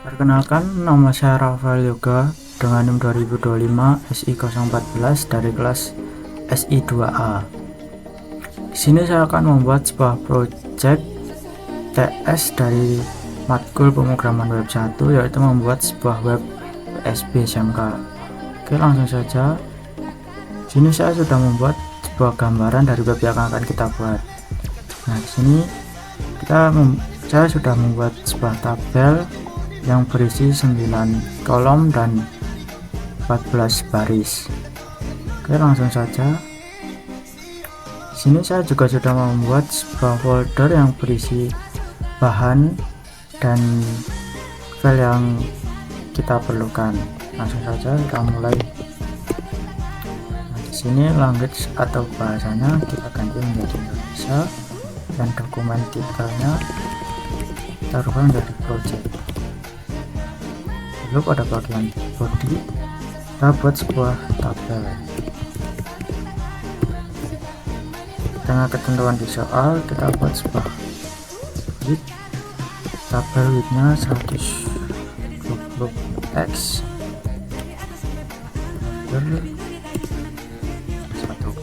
Perkenalkan, nama saya Rafael Yoga dengan NIM 2025 SI014 dari kelas SI2A. Di sini saya akan membuat sebuah project TS dari matkul pemrograman web 1, yaitu membuat sebuah web PSB SMK. Oke, langsung saja. Di sini saya sudah membuat sebuah gambaran dari web yang akan kita buat. Nah, di sini saya sudah membuat sebuah tabel yang berisi 9 kolom dan 14 baris. Oke, langsung saja. Di sini saya juga sudah membuat sebuah folder yang berisi bahan dan file yang kita perlukan. Langsung saja kita mulai. Nah, di sini language atau bahasanya kita ganti menjadi Indonesia dan dokumen titelnya kita rubah menjadi project. Lalu pada bagian body kita buat sebuah tabel dengan ketentuan di soal. Kita buat sebuah width, tabel widthnya 120x satu.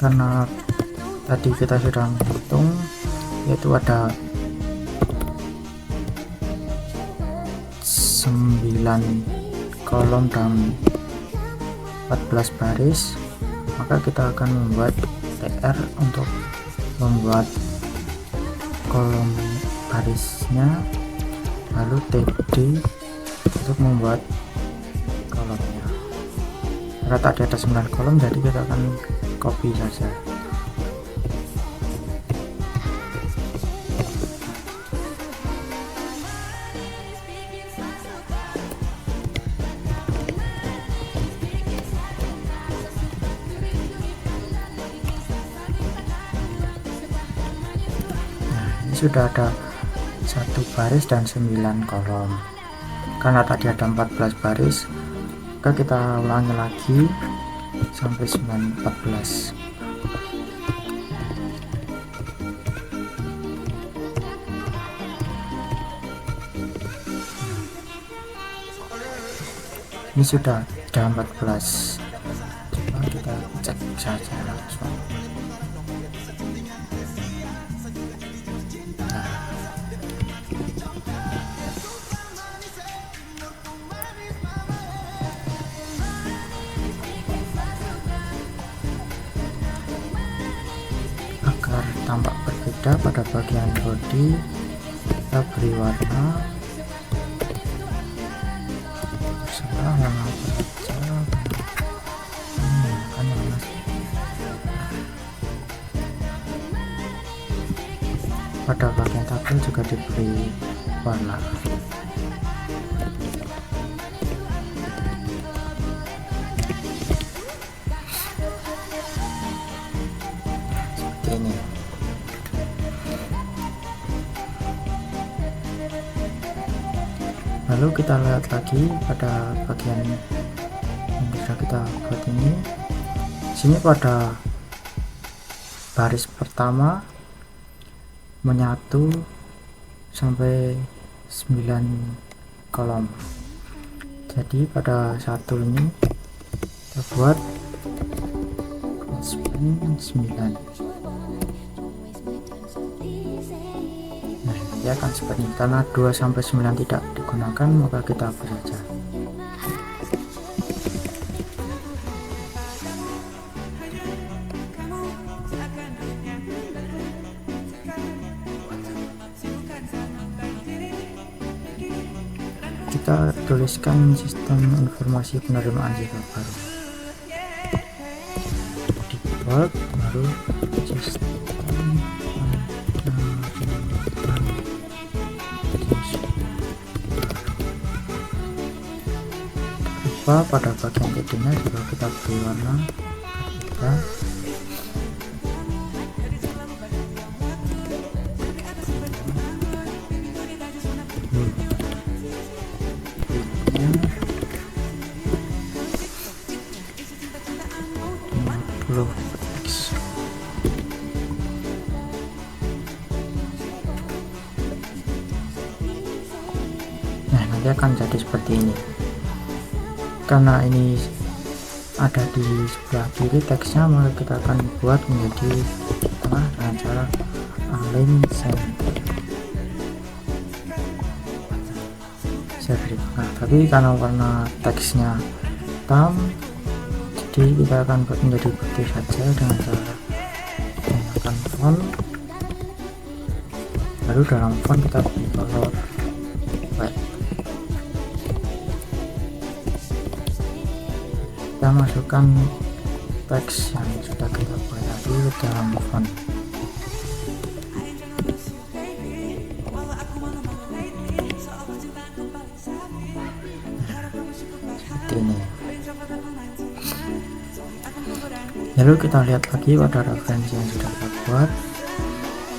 Karena tadi kita sudah menghitung, yaitu ada 9 kolom dan 14 baris, maka kita akan membuat TR untuk membuat kolom barisnya, lalu TD untuk membuat kolomnya. Karena tadi ada 9 kolom, jadi kita akan copy saja. Sudah ada 1 baris dan 9 kolom. Karena tadi ada 14 baris, maka kita ulangi lagi sampai 14. Ini sudah ada 14. Coba kita cek saja langsung. Agar tampak berbeda, pada bagian body kita beri warna terserah yang apa saja. Kan warna. Pada bagian tabel juga diberi warna. Ini lalu kita lihat lagi pada bagian yang sudah kita buat ini. Sini pada baris pertama menyatu sampai 9 kolom, jadi pada satu ini kita buat 9. Nah, ya kan seperti ini. Karena 2 sampai 9 tidak digunakan, maka kita hapus saja. Kita tuliskan sistem informasi penerimaan siswa baru. Debug, baru sistem pada bagian titiknya juga kita beri warna kita. nanti akan jadi seperti ini. Karena ini ada di sebelah kiri teksnya, maka kita akan buat menjadi tengah dengan cara align center. Tapi karena warna teksnya hitam, jadi kita akan buat menjadi putih saja dengan cara menggunakan font. Lalu dalam font kita beri color white. Kita masukkan teks yang sudah kita buat tadi ke dalam font. Ini. Lalu kita lihat lagi pada referensi yang sudah kita buat.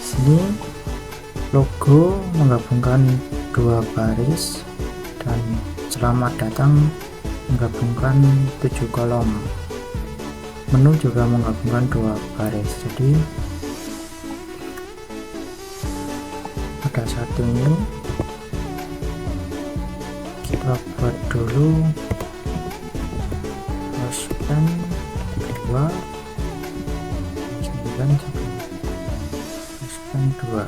Sini logo menggabungkan dua baris dan selamat datang menggabungkan 7 kolom. Menu juga menggabungkan dua baris. Jadi pada satu ini kita buat dulu span 2 9 span 2.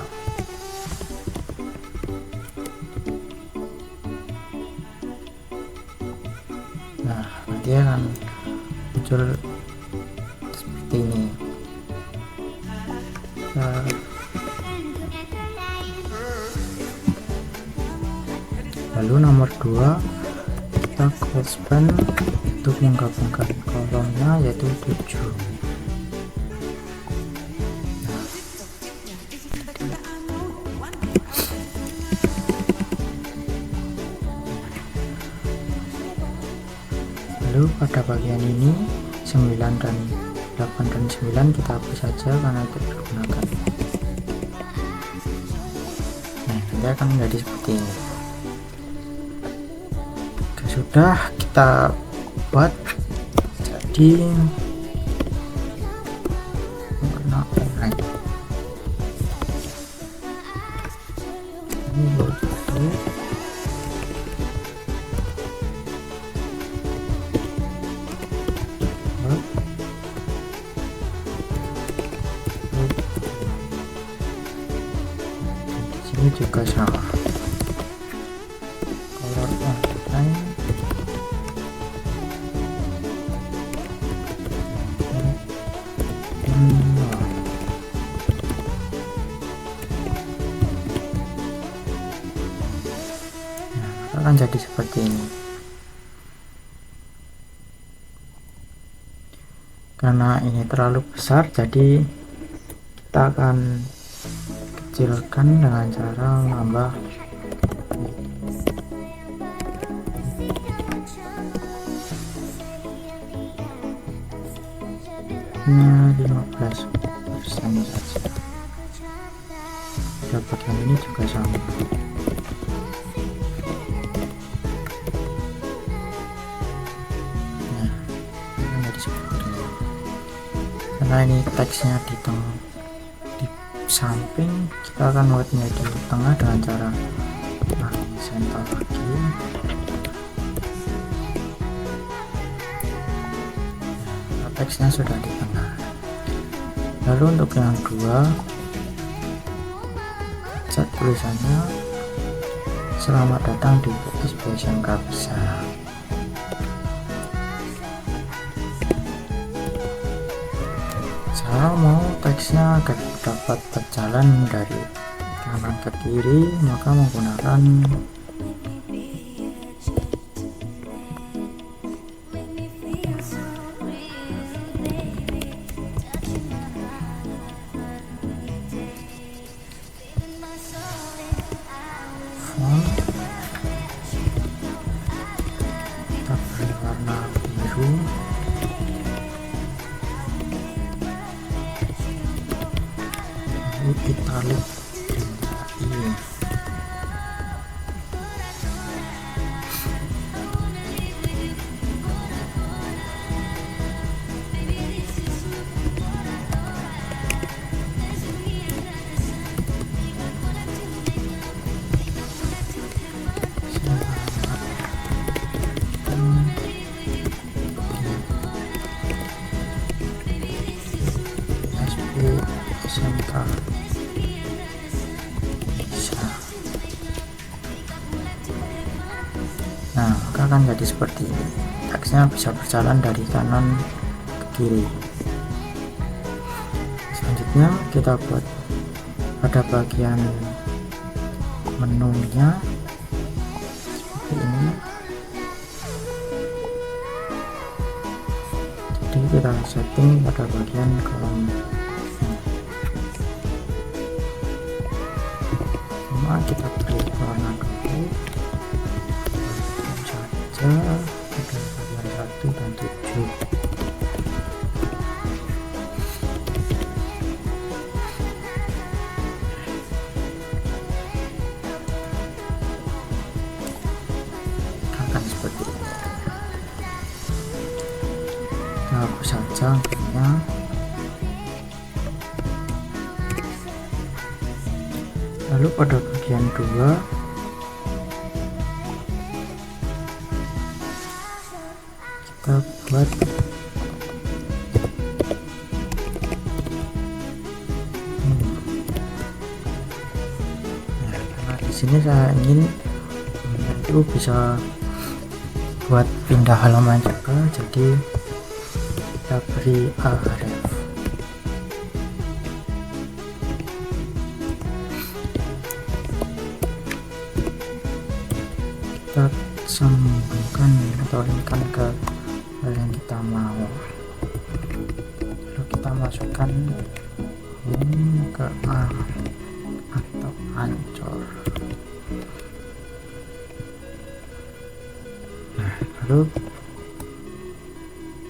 Nah, nanti akan muncul seperti ini. Lalu nomor 2 kita cross span untuk menggabungkan kolomnya, yaitu 7. Lalu pada bagian ini 9 dan 8 dan 9 kita hapus saja karena tidak digunakan. Nah, nanti akan menjadi seperti ini. Sudah kita buat jadi warna oranye. Ini logo. Di sini juga sama. Color oranye. Akan jadi seperti ini. Karena ini terlalu besar, jadi kita akan kecilkan dengan cara menambah nya 15% saja. Pada bagian ini juga sama. Karena ini teksnya di samping, kita akan buatnya di tengah dengan cara center lagi. Teksnya sudah di tengah. Lalu untuk yang kedua, cat tulisannya selamat datang di SMK besar. Kalau mau teksnya agar dapat berjalan dari kanan ke kiri, maka menggunakan font. Kita beri warna biru. Kita lihat ini. klik sentral. Nah, maka akan jadi seperti ini. Teksnya bisa berjalan dari kanan ke kiri. Selanjutnya kita buat pada bagian menunya seperti ini. Jadi kita setting pada bagian kolom. Cuma kita pilih warna dulu saja pada bagian 1 dan 7. Akan seperti ini. Kita hapus saja angkanya. Lalu pada bagian 2 kita buat karena di sini saya ingin itu bisa buat pindah halaman juga, jadi kita beri href. Kita sambungkan atau linkkan ke hal yang kita mau. Lalu kita masukkan ke A atau ancor. Nah, lalu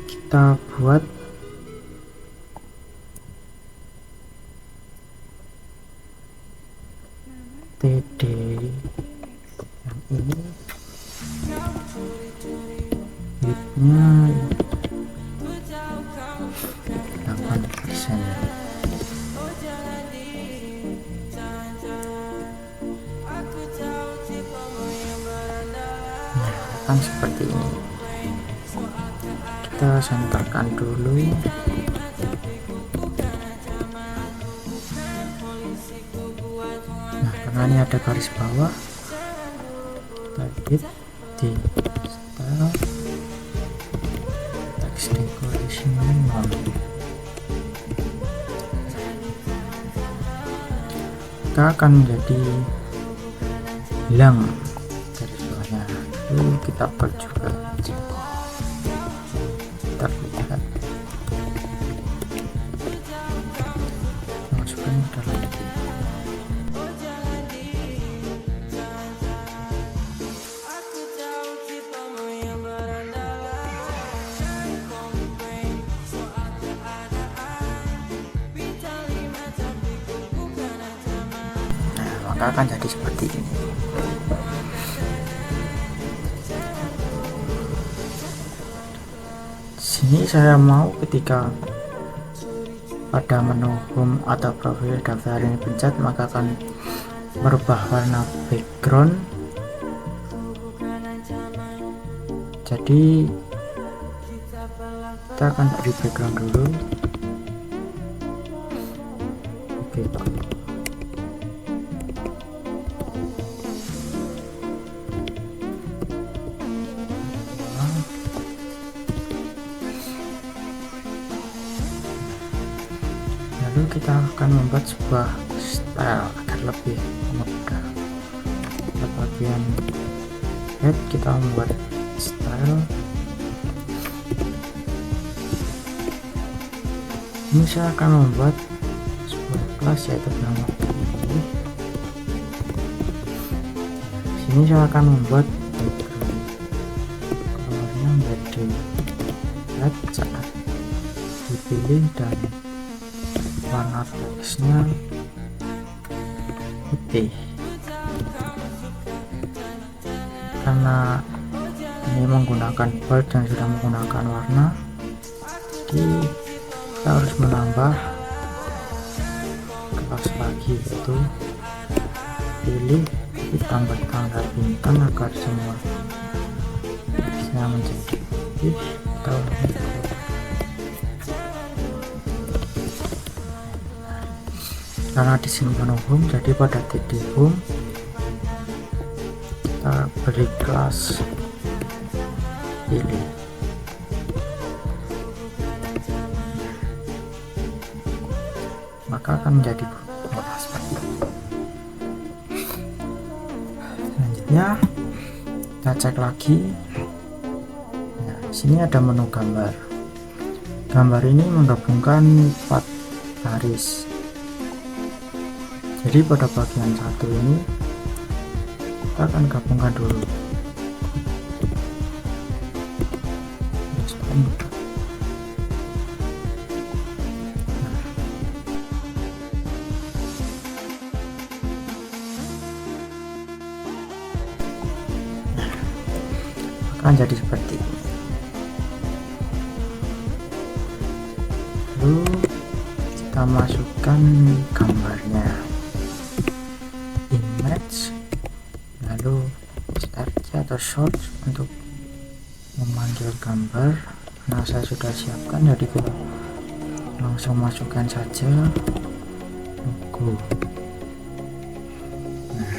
kita buat TD yang ini, widthnya 8%. Nah, akan seperti ini. Kita senterkan dulu. Nah, karena ini ada garis bawah, kita edit di style text decoration none. Kita akan jadi hilang dari bawahnya. Lalu kita buat juga, kita lihat masukkan ke dalam. Maka akan jadi seperti ini. Sini saya mau ketika pada menu home atau profil daftar ini pencet, maka akan merubah warna background. Jadi kita akan beri background dulu. Oke, lalu kita akan membuat sebuah style agar lebih mudah. Pada bagian head kita membuat style. Ini saya akan membuat sebuah kelas yaitu nama ini. Sini saya akan membuat background. Colornya menjadi red saat dipilih dan warna teksnya putih. Karena ini menggunakan bold dan sudah menggunakan warna, jadi kita harus menambah kelas lagi, yaitu pilih ditambah tanda bintang agar semua teksnya menjadi putih. Kita Karena di sini penuh home, jadi pada titik home kita beri kelas pilih. Maka akan menjadi berubah seperti ini. Selanjutnya kita cek lagi. Nah, di sini ada menu gambar. Gambar ini menggabungkan 4 baris. Jadi pada bagian satu ini kita akan gabungkan dulu. Akan jadi seperti ini. Lalu kita masukkan gambarnya, image, lalu start atau short untuk memanggil gambar. Nah, saya sudah siapkan, jadi kita langsung masukkan saja logo. Nah,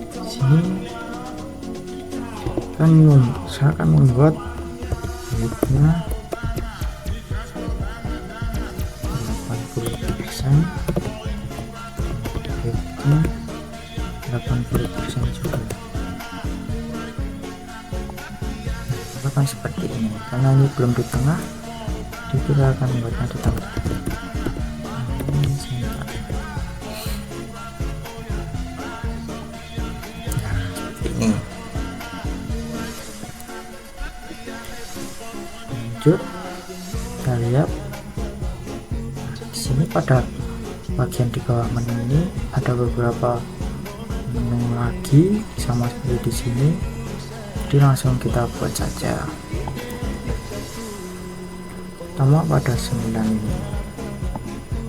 di sini kan saya akan membuat width-nya 80%, width-nya 80% juga. Nah, akan seperti ini, karena ini belum di tengah, jadi kita akan membuatnya di tengah. Nah, seperti ini. Lanjut, kita lihat di sini pada bagian di bawah menu ini ada beberapa menu lagi sama seperti di sini. Jadi langsung kita buat saja. Pertama pada 9 ini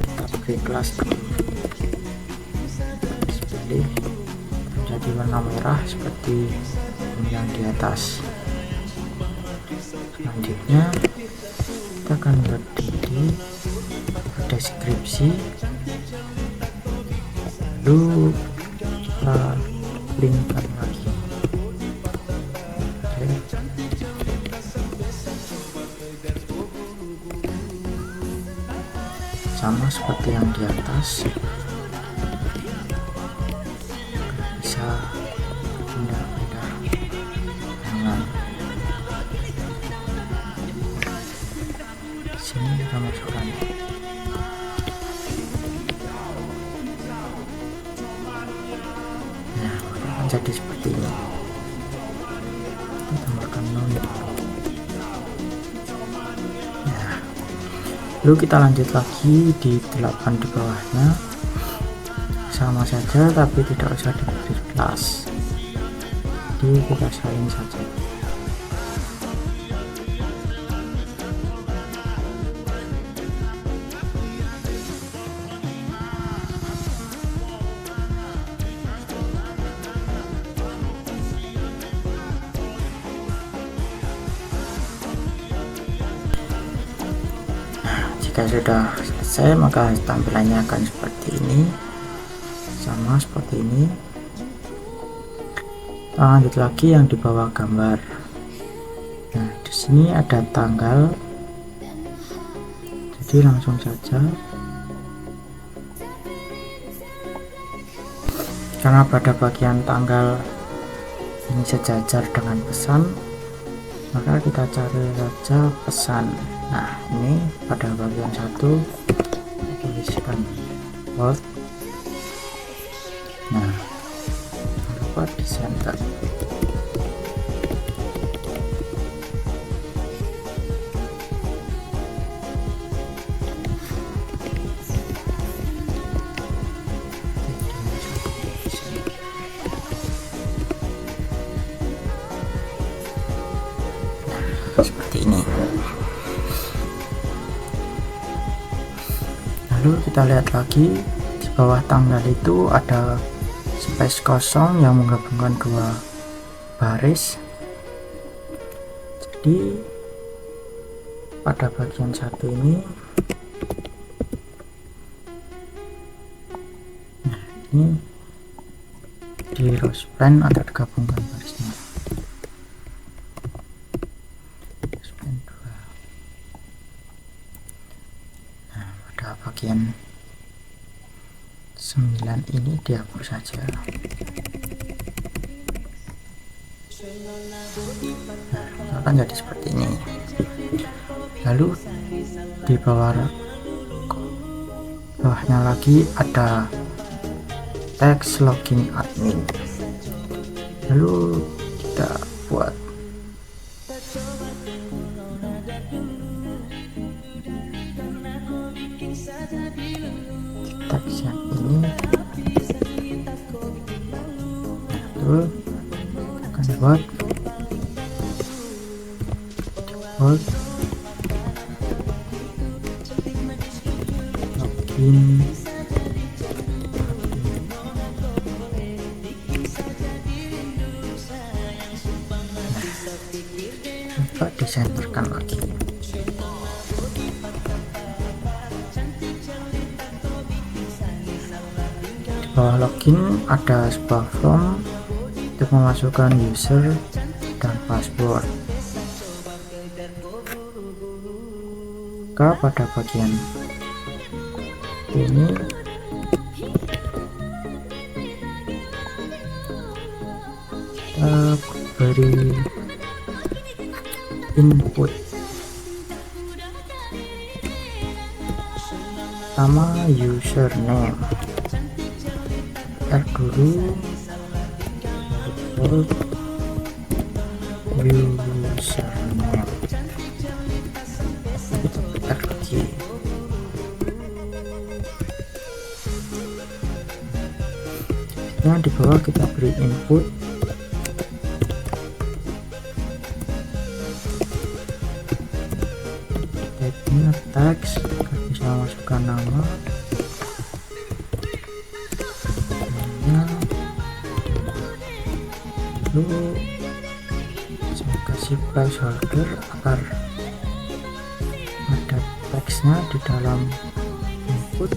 kita beri kelas pilih menjadi warna merah seperti yang di atas. Selanjutnya kita akan buat di deskripsi, lalu kita linkkan lagi. Oke. Sama seperti yang di atas, bisa pindah-pindah dengan sini kita masukkan. Nah, akan jadi seperti ini. Kita tambahkan nol. Nah, lalu kita lanjut lagi di 8 di bawahnya, sama saja tapi tidak usah diberi kelas, jadi kita salin saja. Jika sudah selesai, maka tampilannya akan seperti ini, sama seperti ini. Kita lanjut lagi yang di bawah gambar. Nah, di sini ada tanggal, jadi langsung saja, karena pada bagian tanggal ini sejajar dengan pesan, maka kita cari saja pesan. Nah, ini pada bagian satu tuliskan word. Nah, lupa di center. Nah, seperti ini. Lalu kita lihat lagi di bawah tanggal itu ada space kosong yang menggabungkan 2 baris. Jadi pada bagian satu ini ini di row span atau digabungkan barisnya. Span 2. Nah, pada bagian 9 ini dihapus saja. Nah, akan jadi seperti ini. Lalu di bawahnya lagi ada teks login admin. Lalu kita buat teks yang ini. Nah, akan buat login. Coba disenterkan lagi. Di bawah login ada sebuah form untuk memasukkan user dan password. Pada bagian ini kita beri input sama username dulu username lagi. Yang di bawah kita beri input tagnya teks, bisa masukkan nama, lalu saya kasih placeholder agar ada teksnya di dalam input.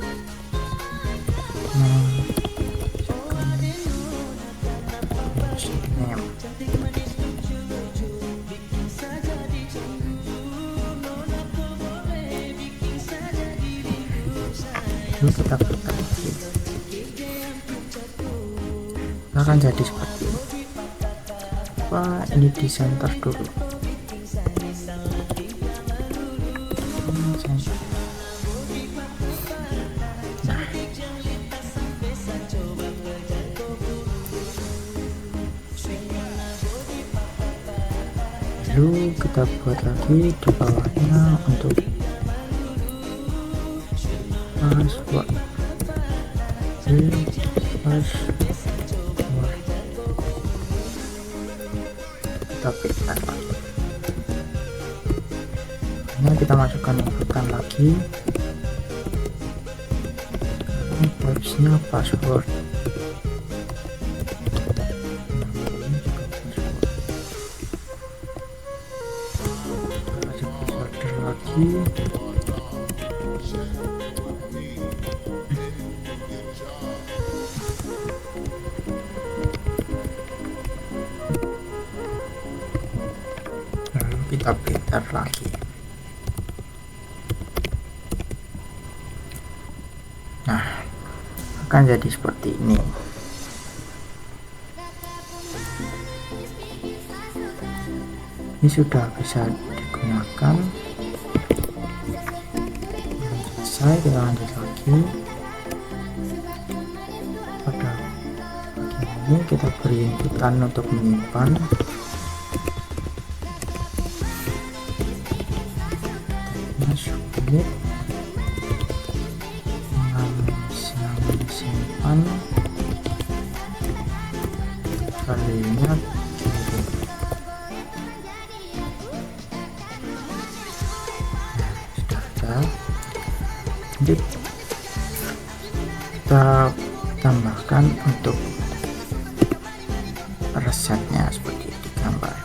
Lalu kita putar lagi, akan jadi seperti ini. Ini di center dulu. Nah, lalu kita buat lagi di bawahnya untuk password. Kita pilih lagi. Ini kita masukkan inputan lagi. Typesnya password. Password lagi. Kita filter lagi. Nah, akan jadi seperti ini. Ini sudah bisa digunakan. Selesai, kita lanjut lagi. Pada bagian ini kita beri inputan untuk menyimpan. Submit, simpan, kalinya kirim. Sudah ada. Jadi kita tambahkan untuk resepnya seperti di gambar,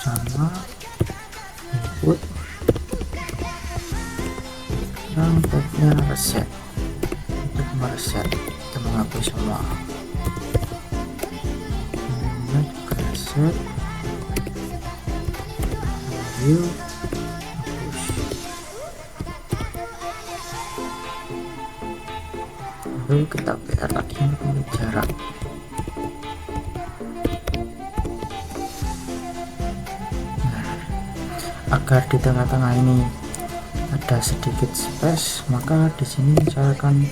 sama input dan tagnya reset. mereset, kita menghapus semua. Ini juga reset, view, hapus. Lalu kita PR lagi untuk jarak. Agar di tengah-tengah ini ada sedikit space, maka di sini saya akan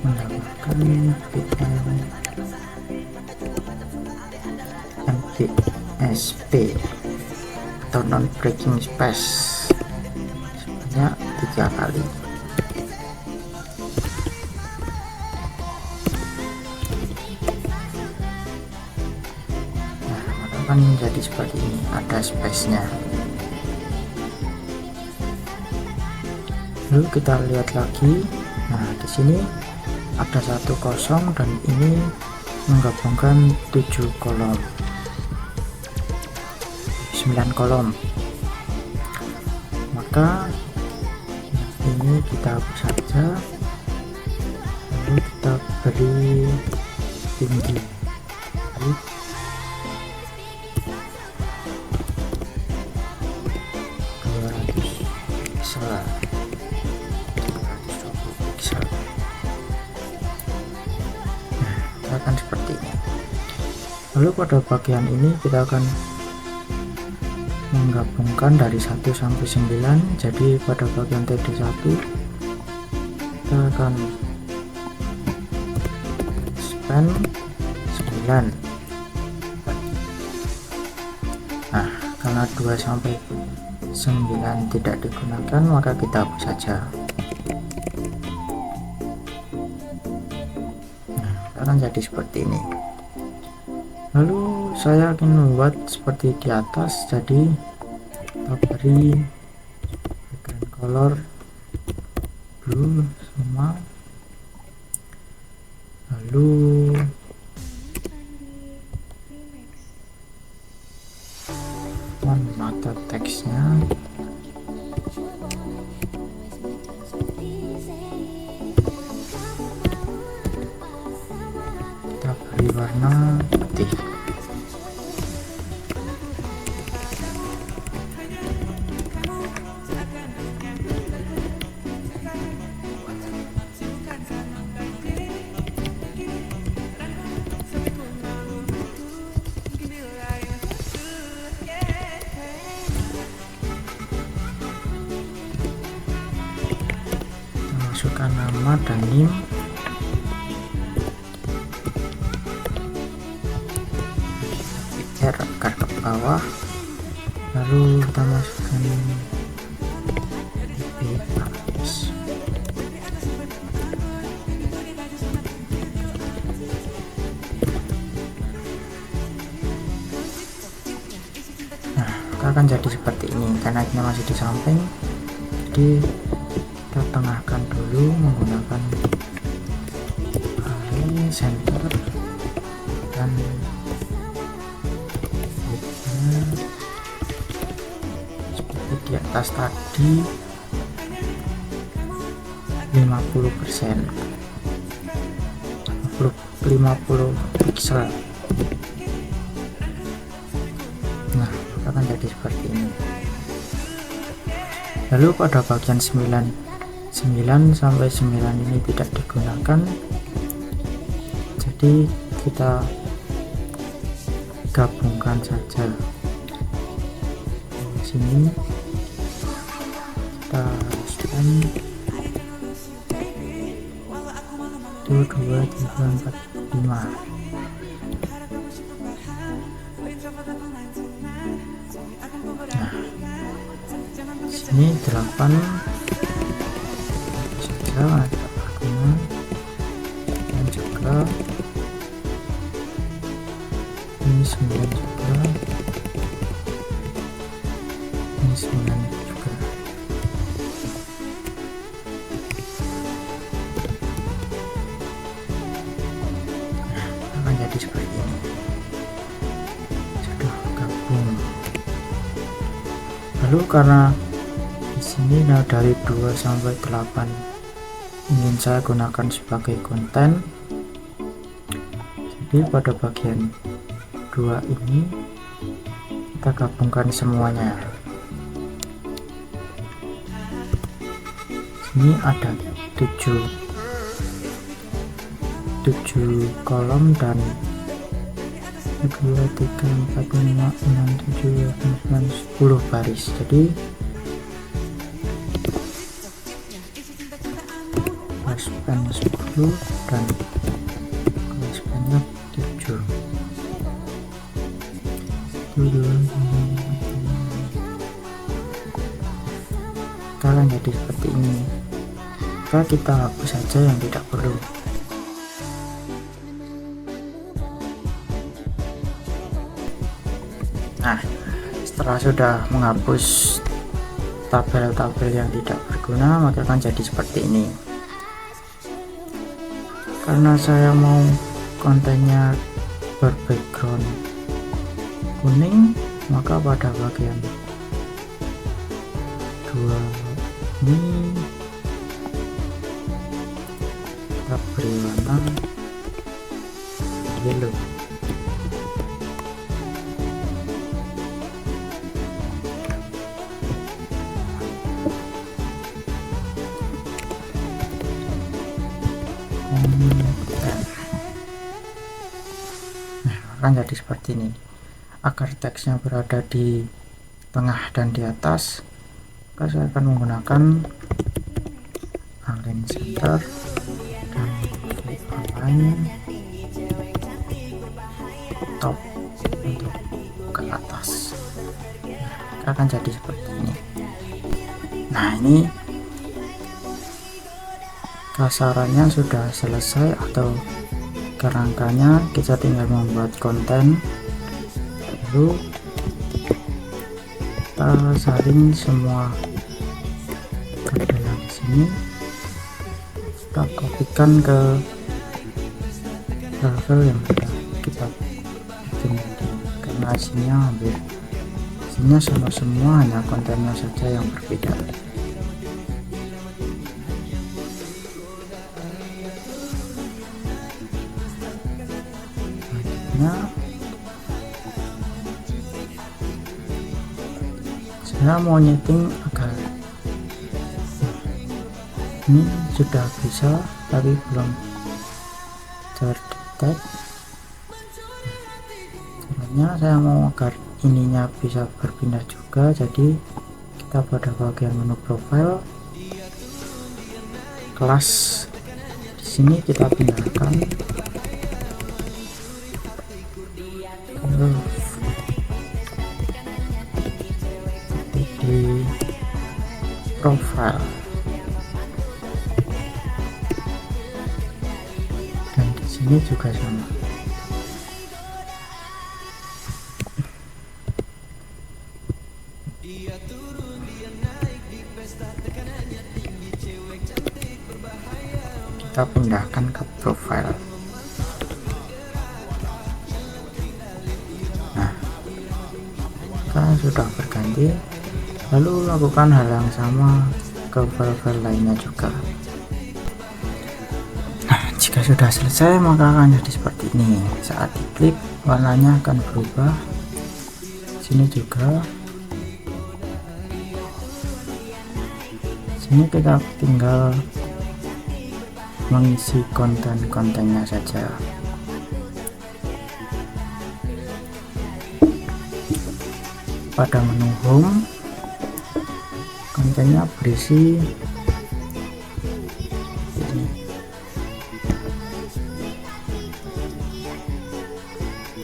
menambahkan NBSP atau non breaking space sebanyak 3 kali. Nah, maka akan menjadi seperti ini, ada space-nya. Lalu kita lihat lagi. Nah, di sini ada 1 kosong dan ini menggabungkan 7 kolom, 9 kolom. Maka ini kita hapus saja, lalu kita beri tinggi. Akan seperti ini. Lalu pada bagian ini kita akan menggabungkan dari 1 sampai 9. Jadi pada bagian TD1 kita akan span 9. Nah, karena 2 sampai 9 tidak digunakan, maka kita hapus saja. Akan jadi seperti ini. Lalu saya ingin membuat seperti di atas, jadi kita beri background color blue semua, lalu mata teksnya beri warna putih. Masukkan nama dan NIM. Agar ke bawah, lalu kita masukkan bebas. Nah, akan jadi seperti ini karena ini masih di samping, jadi kita tengahkan dulu menggunakan center dan seperti di atas tadi 50% 50 pixel. Nah, akan jadi seperti ini. Lalu pada bagian 9 sampai 9 ini tidak digunakan, jadi kita gabungkan saja. Di sini kita span 1 2 3 4 5. Nah, sini 8 saja ada argumen, dan juga ini 9 juga, ini 9 juga. Nah, akan jadi seperti ini. Sudah gabung. Lalu karena di sini dari 2 sampai 8 ingin saya gunakan sebagai konten. Jadi pada bagian 2 ini kita gabungkan semuanya. Ini ada 7 kolom dan 2, 3, 4, 5, 6, 7, 8, 9, 10 baris. Jadi span 10 dan spannya 7. Kalian jadi seperti ini. Kita hapus saja yang tidak perlu. Nah, setelah sudah menghapus tabel-tabel yang tidak berguna, maka akan jadi seperti ini. Karena saya mau kontennya berbackground kuning, maka pada bagian 2 ini kita beri warna yellow. Akan jadi seperti ini. Agar teksnya berada di tengah dan di atas, maka saya akan menggunakan align center dan align top untuk ke atas. Akan jadi seperti ini. Nah, ini kasarannya sudah selesai, atau kerangkanya kita tinggal membuat konten, lalu kita salin semua tabel yang di sini, kita kopikan ke level yang sudah kita bikin tadi. Karena isinya sama semua, hanya kontennya saja yang berbeda. Saya mau nyeting agar ini sudah bisa, tapi belum terdetek. Caranya saya mau agar ininya bisa berpindah juga, jadi kita pada bagian menu profile, kelas di sini kita pindahkan di profile, dan di sini juga sama. Kita pindahkan ke profile. Nah, kita sudah berganti. Lalu lakukan hal yang sama ke file-file lainnya juga. Nah, jika sudah selesai, maka akan jadi seperti ini. Saat diklik, warnanya akan berubah. Sini juga. Sini kita tinggal mengisi konten-kontennya saja. Pada menu home, kontennya berisi ini.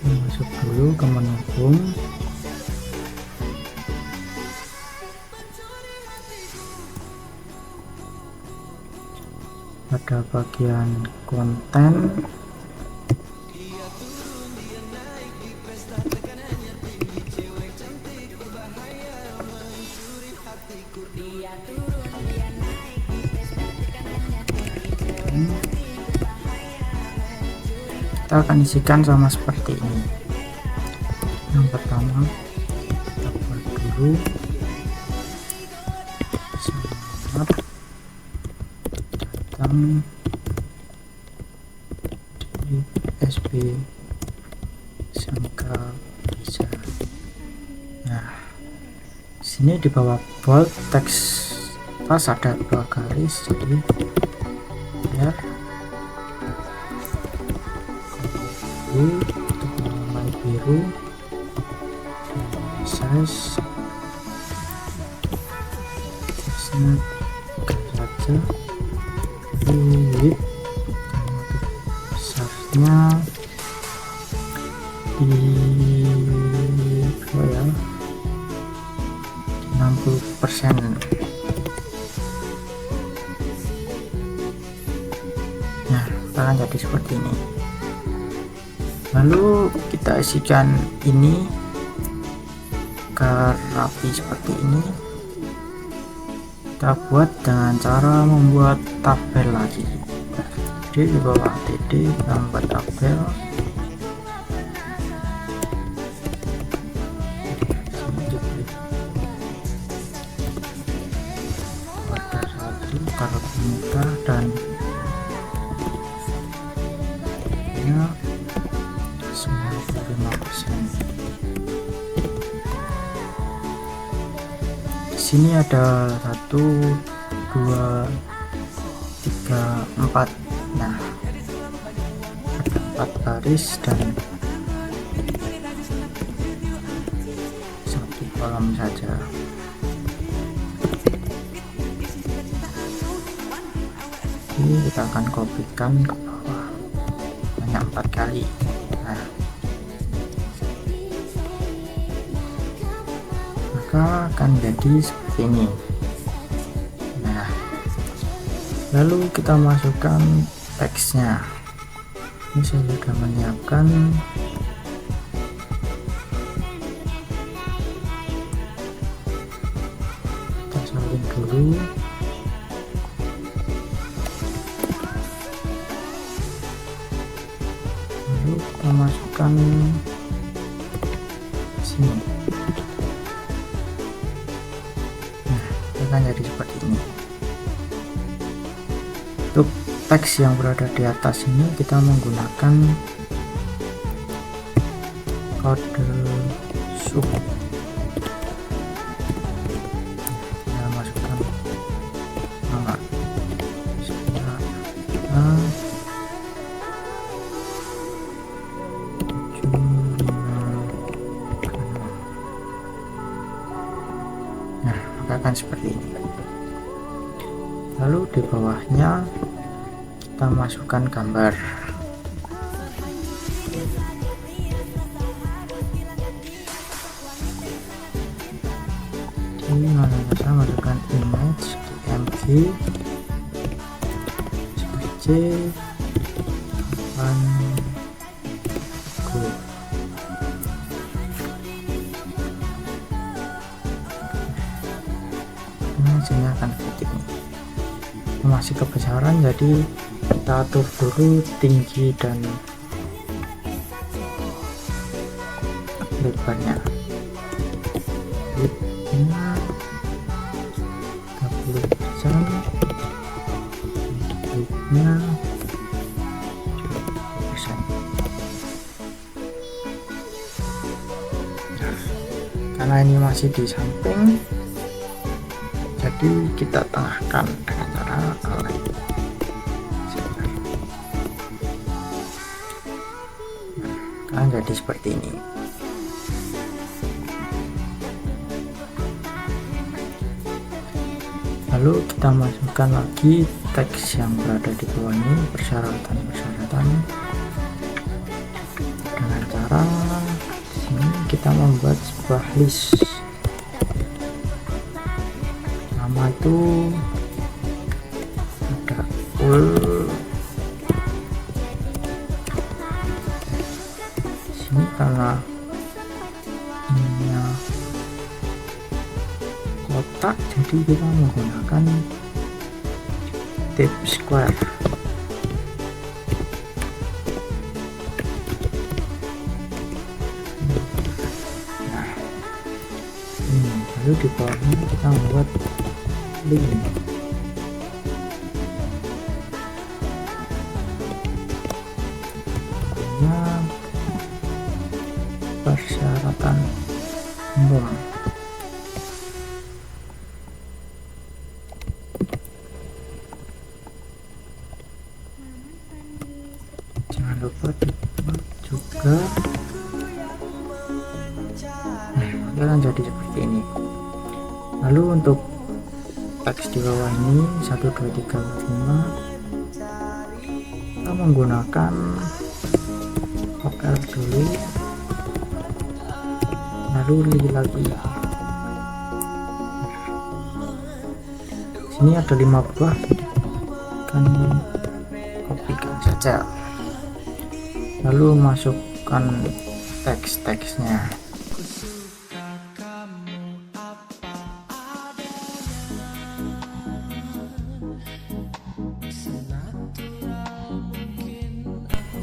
Masuk dulu ke menu home. Pada bagian konten, kita akan isikan sama seperti ini. Yang pertama, kita buat dulu semangat data ulang di USB sangka bisa. Nah, sini di bawah bold teks pas ada 2 garis, jadi biar untuk mulai biru, size teksnya saja, width besarnya di berapa ya, 60%. Nah, akan jadi seperti ini. Lalu kita isikan ini ke rapi seperti ini. Kita buat dengan cara membuat tabel lagi. Jadi di bawah TD kita membuat tabel. Pada satu kalau mudah dan ya 95%. Di sini ada 1, 2, 3, 4. Nah, ada 4 baris dan 1 kolom saja. Ini kita akan kopikan ke bawah banyak 4 kali. Nah, maka akan jadi seperti ini. Nah, lalu kita masukkan teksnya. Ini saya sudah menyiapkan. Kita salin dulu. Lalu kita masukkan sini. Nah, akan jadi seperti ini. Untuk teks yang berada di atas ini kita menggunakan kode sub. Kita masukkan nama nah, maka akan seperti ini. Lalu di bawahnya kita masukkan gambar. Di mana saya masukkan image DMG SPC go. Nah, sini akan seperti ini. Masih kebesaran, jadi kita atur dulu tinggi dan lebarnya. Widthnya 30%, widthnya 20%. Karena ini masih di samping, jadi kita tengahkan dengan cara align. Nah, jadi seperti ini. Lalu kita masukkan lagi teks yang berada di bawah ini, persyaratan dengan cara sini kita membuat sebuah list. Nama itu ada sini karena ininya kotak, jadi kita menggunakan tip square. Nah, lalu di bawahnya kita membuat link. Lalu untuk teks di bawah ini 1 2 3 4 5 kita menggunakan OR dulu, lalu li lagi. Sini ada 5 buah, kan kopikan saja, lalu masukkan teks-teksnya.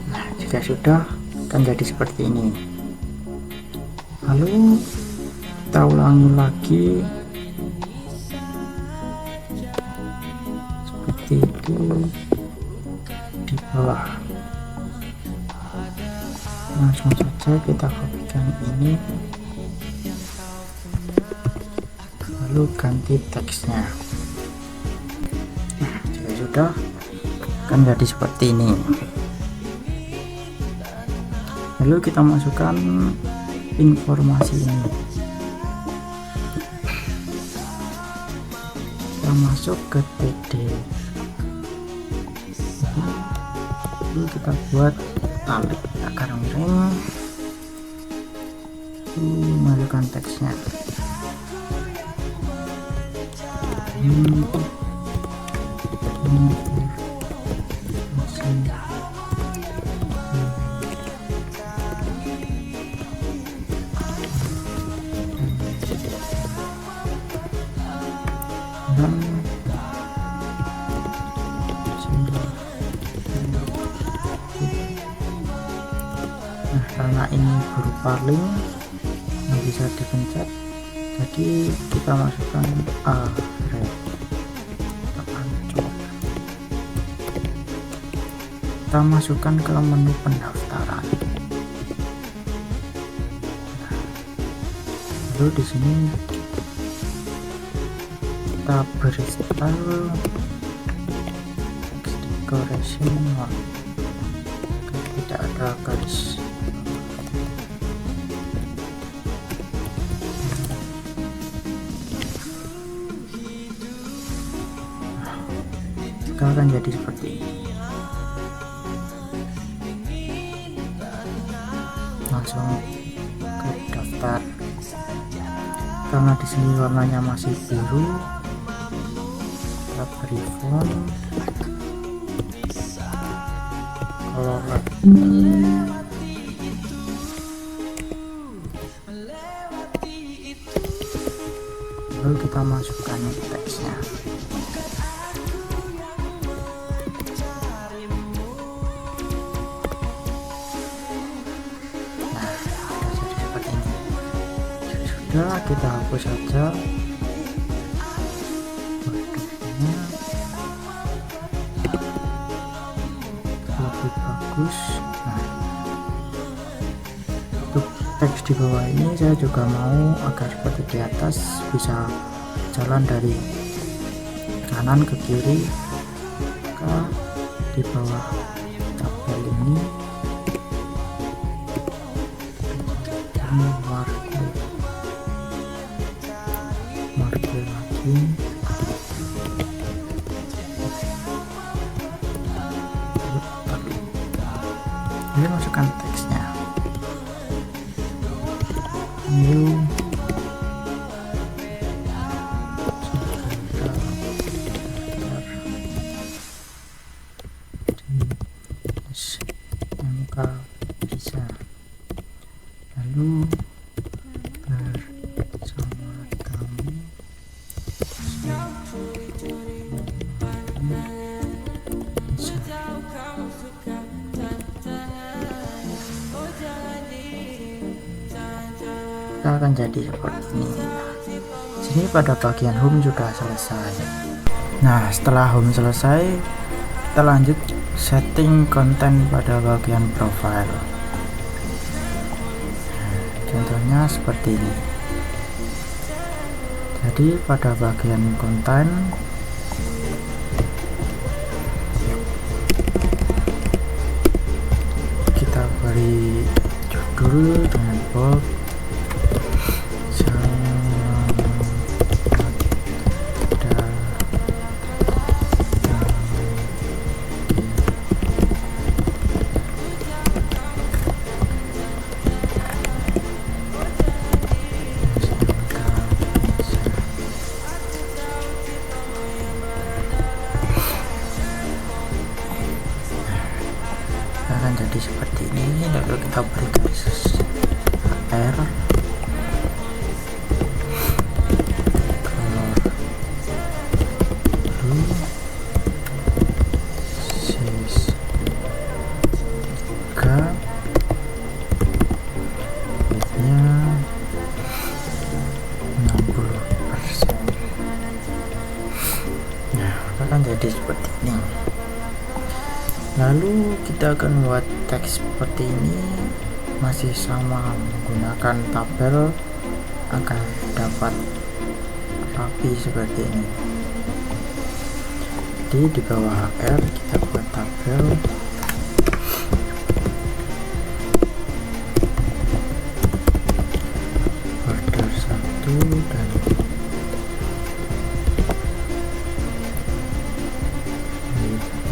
Nah, jika sudah akan jadi seperti ini. Lalu kita ulangi lagi seperti itu di bawah. Langsung saja kita kopikan ini, lalu ganti teksnya. Nah, jika sudah akan jadi seperti ini. Lalu kita masukkan informasi ini, kita masuk ke TD, lalu kita buat tali akar miring, masukkan teksnya. Nah, karena ini berupa link yang bisa dipencet, jadi kita masukkan kita masukkan ke menu pendaftaran. Lalu di sini kita beri style text decoration, tidak ada garis. Nah, akan jadi seperti ini. Langsung ke daftar. Karena di sini warnanya masih biru, kita beri font color lalu kita masukkan teksnya. Nah, kita hapus saja warnanya lebih bagus. Nah, untuk teks di bawah ini saya juga mau agar seperti di atas, bisa jalan dari kanan ke kiri, ke di bawah tabel ini marker lagi. Ini masukkan teksnya. New MK bisa, lalu bersama kamu bisa. Kita akan jadi seperti ini. Sini pada bagian home sudah selesai. Nah, setelah home selesai, kita lanjut setting konten pada bagian profile. Contohnya seperti ini. Jadi pada bagian konten kita beri judul dengan bold, sangat jadi seperti ini. Lalu kita akan buat teks seperti ini, masih sama menggunakan tabel agar dapat rapi seperti ini. Jadi di bawah HR kita buat tabel order 1 dan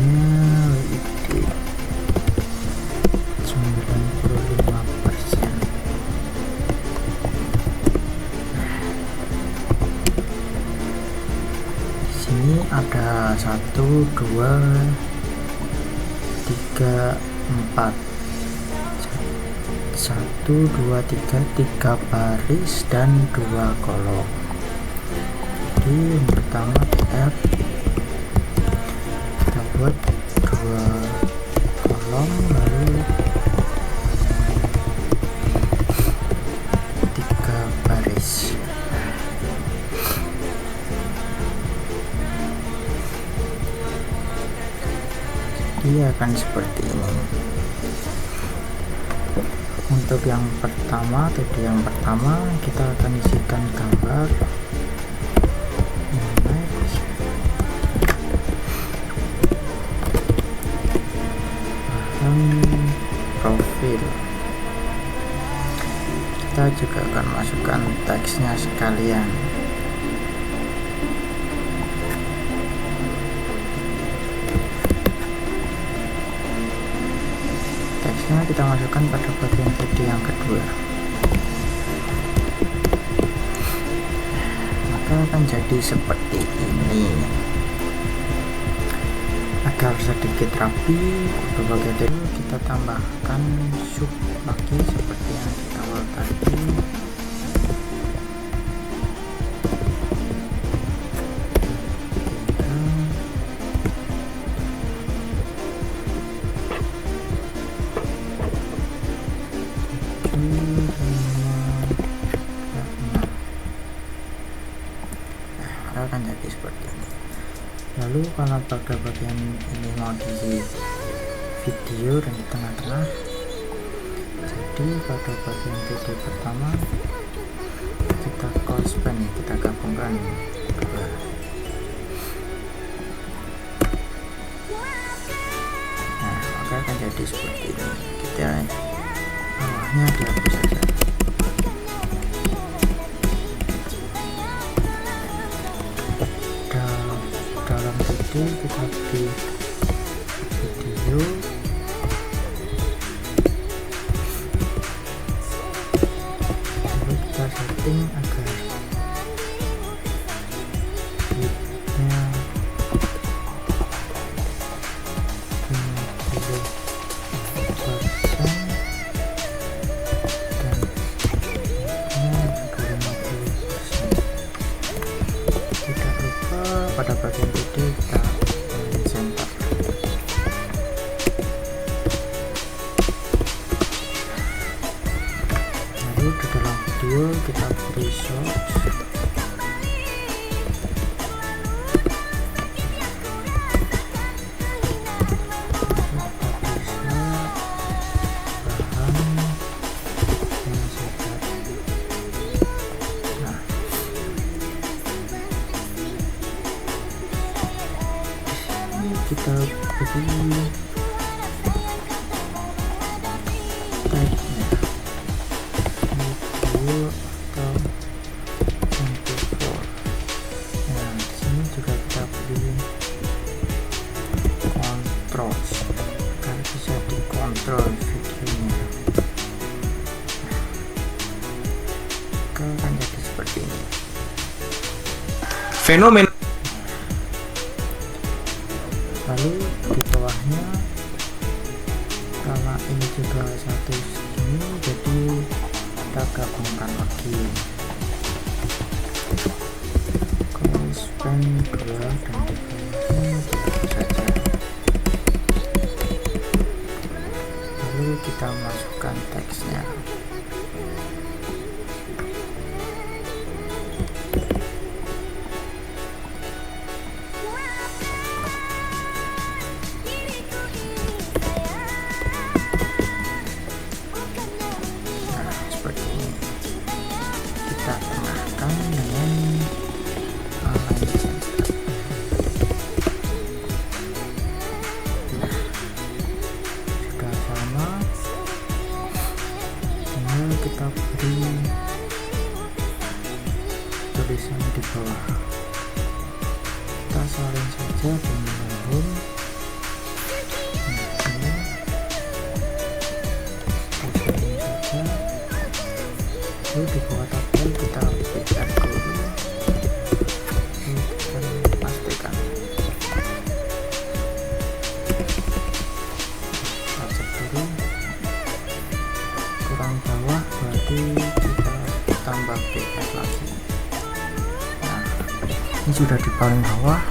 WID 95%. Di sini ada 1, 2, 3, 4. 1, 2, 3 baris dan 2 kolom. Jadi yang pertama PR kita buat 2 kolom, lalu 3 baris. Jadi akan seperti ini. Untuk yang pertama, kita akan isikan gambar image, bahan profil. Kita juga akan masukkan teksnya sekalian. Teksnya kita masukkan pada bagian body yang kedua, maka akan jadi seperti ini. Agar sedikit rapi, pada bagian itu kita tambahkan sub lagi seperti yang di awal tadi. Akan jadi seperti ini. Lalu kalau pada bagian ini mau diisi video dan di tengah-tengah, jadi pada bagian video pertama kita close pen, kita gabungkan dua. Nah, maka akan jadi seperti ini. Kita bawahnya dihapus saja. Dalam video kita di video lalu kita setting agar widthnya 50% dan widthnya juga 50%. Tidak lupa pada bagian video kita center. Lalu di dalam video kita beri short, kita beri tagnya video atau 24. Nah, di sini juga kita beri controls agar bisa dikontrol videonya. Nah, akan jadi seperti ini. Fenomen. Lalu di bawahnya, karena ini juga satu segini, jadi kita gabungkan lagi close pen 2 dan di bawahnya gitu saja. Lalu kita masukkan teksnya. tulisan di bawah. Kita salin saja dengan home. Lalu di bawah tabel kita lihat dulu, kita pastikan pajak dulu kurang bawah, berarti kita tambah PR lagi. Nah, ini sudah di paling bawah.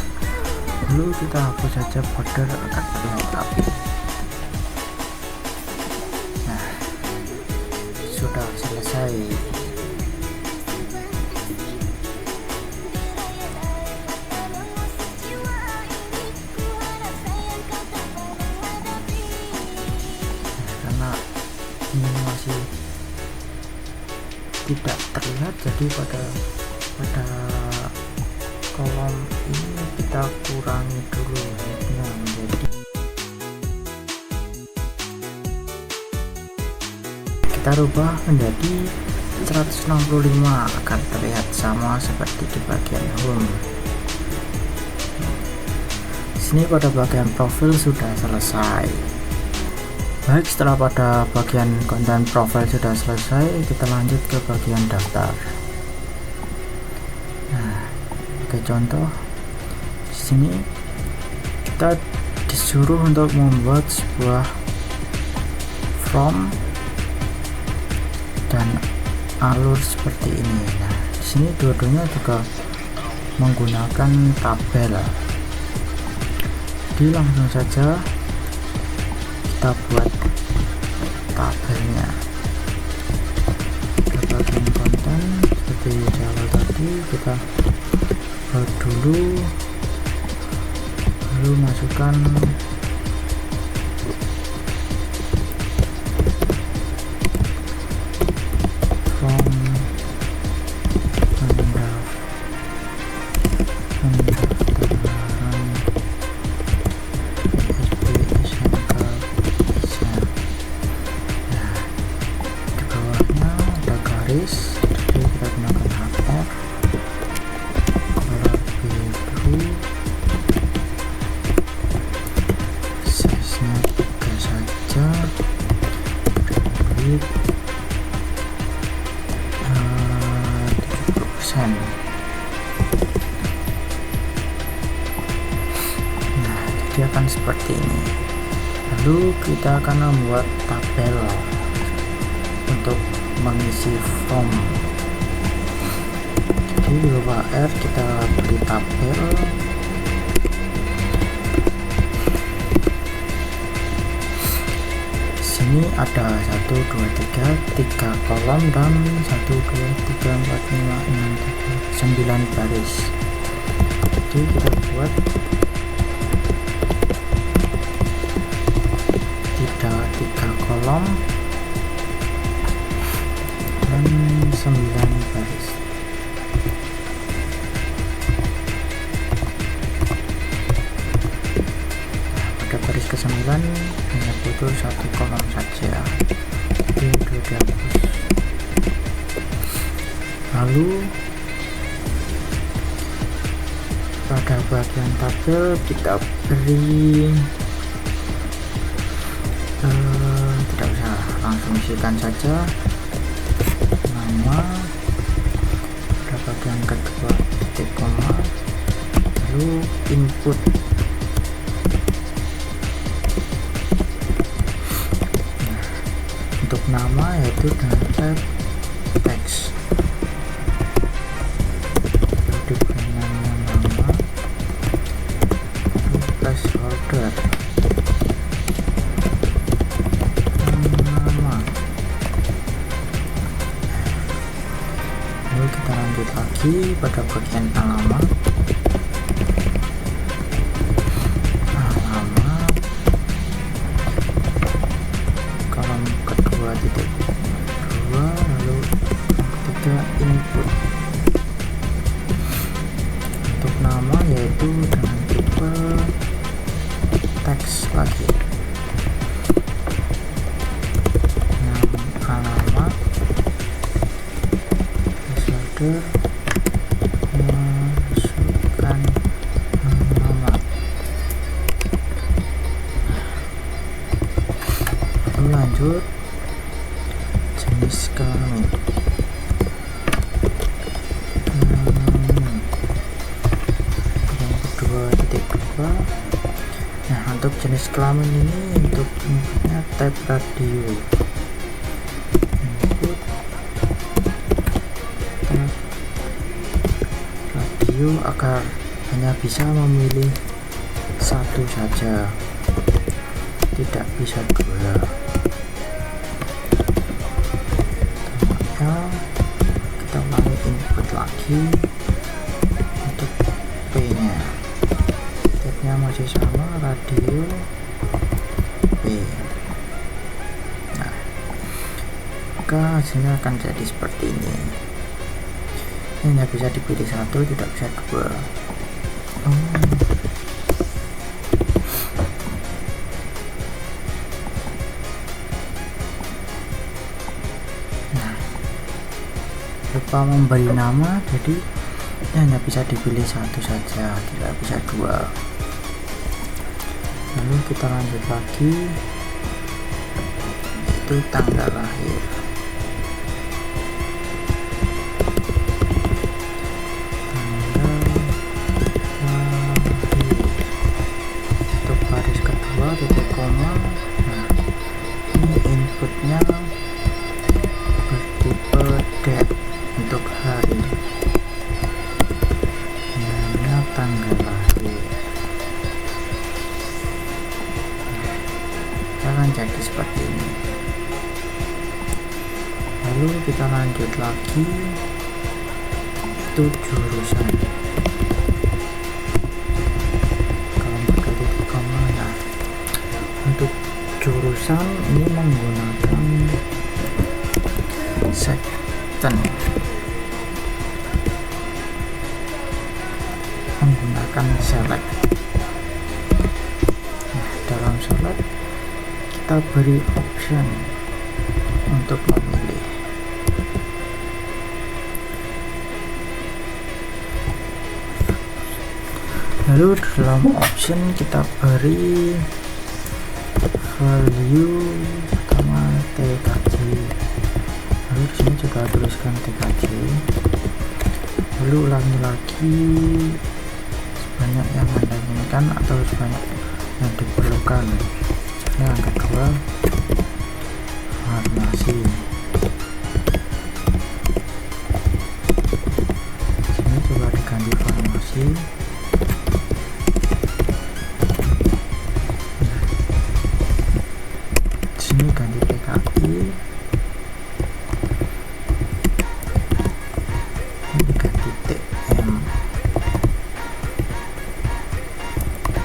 Lalu kita hapus saja border akan terlihat rapi. Nah, sudah selesai. Karena ini masih tidak terlihat, jadi pada kolom ini kita kurangi dulu headnya menjadi, kita rubah menjadi 165 agar terlihat sama seperti di bagian home. Sini pada bagian profil sudah selesai. Baik, setelah pada bagian konten profil sudah selesai, kita lanjut ke bagian daftar. Nah, sebagai contoh, di sini kita disuruh untuk membuat sebuah form dan alur seperti ini. Nah, di sini dua-duanya juga menggunakan tabel. Jadi langsung saja kita buat tabelnya. Kita bagian konten seperti di awal tadi, kita buat dulu, lalu masukkan form pendaftaran PSB SMK Indonesia. Nah, di bawahnya ada garis, jadi kita gunakan HR, color biru, size-nya 3 saja, klik 70%. Nah, jadi akan seperti ini. Lalu kita akan membuat tabel untuk mengisi form. Jadi di bawah R kita beri tabel. Di sini ada 1, 2, 3 kolom dan 1, 2, 3, 4, 5, 6, 7, 9 baris. Jadi kita buat 3 kolom dan 9 baris. Pada baris ke-9 hanya butuh 1 kolom saja, jadi itu dihapus. Lalu pada bagian tabel kita beri tidak usah, langsung isikan saja nama, pada bagian kedua titik koma, lalu input. Untuk nama yaitu dengan tab teks, diberi nama, lalu placeholder nama. Lalu kita lanjut lagi pada bagian alamat. Kolom kedua titik 2, lalu ketiga input. Untuk nama yaitu dengan tipe teks lagi. Nama alamat, placeholder, untuk jenis kelamin ini, untuk inputnya type radio, input type radio agar hanya bisa memilih satu saja, tidak bisa dua. Kita ulangi input lagi untuk P nya, tabnya masih sama, radio P. Nah, maka hasilnya akan jadi seperti ini. Ini hanya bisa dipilih satu, tidak bisa dua. Lupa memberi nama, jadi ini hanya bisa dipilih satu saja, tidak bisa dua. Lalu kita lanjut lagi, itu tanggal lahir. Untuk baris kedua titik koma. Nah, ini inputnya bertipe date untuk hari, namanya tanggal lahir. Akan jadi seperti ini. Lalu kita lanjut lagi, itu jurusan. Kalau pakai titik koma, nah untuk jurusan ini menggunakan sekten, menggunakan select. Nah, dalam select kita beri option untuk memilih. Lalu dalam option kita beri value pertama TKJ. Lalu di sini juga tuliskan TKJ. Lalu ulangi lagi sebanyak yang Anda inginkan atau sebanyak yang diperlukan. Yang kedua, farmasi. Sini coba diganti farmasi. Sini ganti PKI. Ini ganti TM.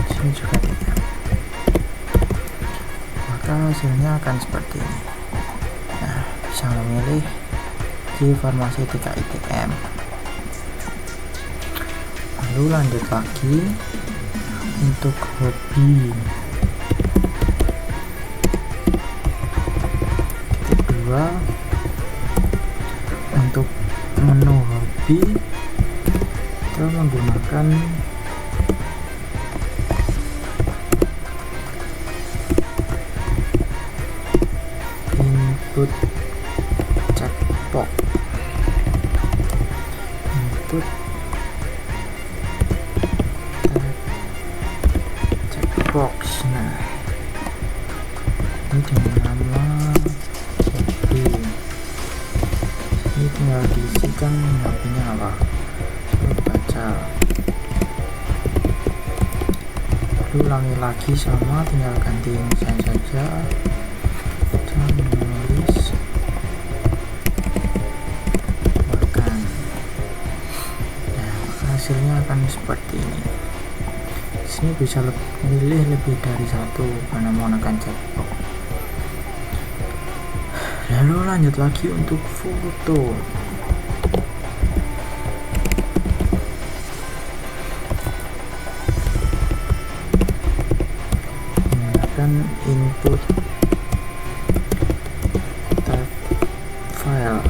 Sini juga TM. Maka hasilnya akan seperti ini. Nah, bisa memilih di farmasi TKI TM. Lalu lanjut lagi untuk hobi. Kedua, untuk menu hobi kita menggunakan input checkbox, input checkbox. Nah, ini dengan nama hobi. Ini tinggal diisikan hobinya apa, baca. Lalu ulangi lagi sama, tinggal ganti insan saja, menulis, makan. Nah, hasilnya akan seperti ini. Sini bisa milih lebih dari satu karena menggunakan checkbox. Lalu lanjut lagi untuk foto. Menggunakan input type file,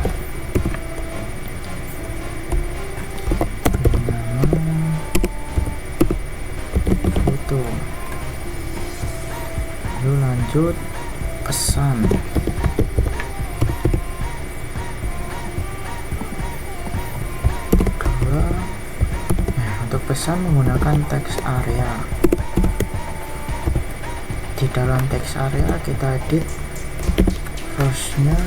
nama foto. Lalu lanjut pesan. Nah, untuk pesan menggunakan text area. dalam text area kita edit rowsnya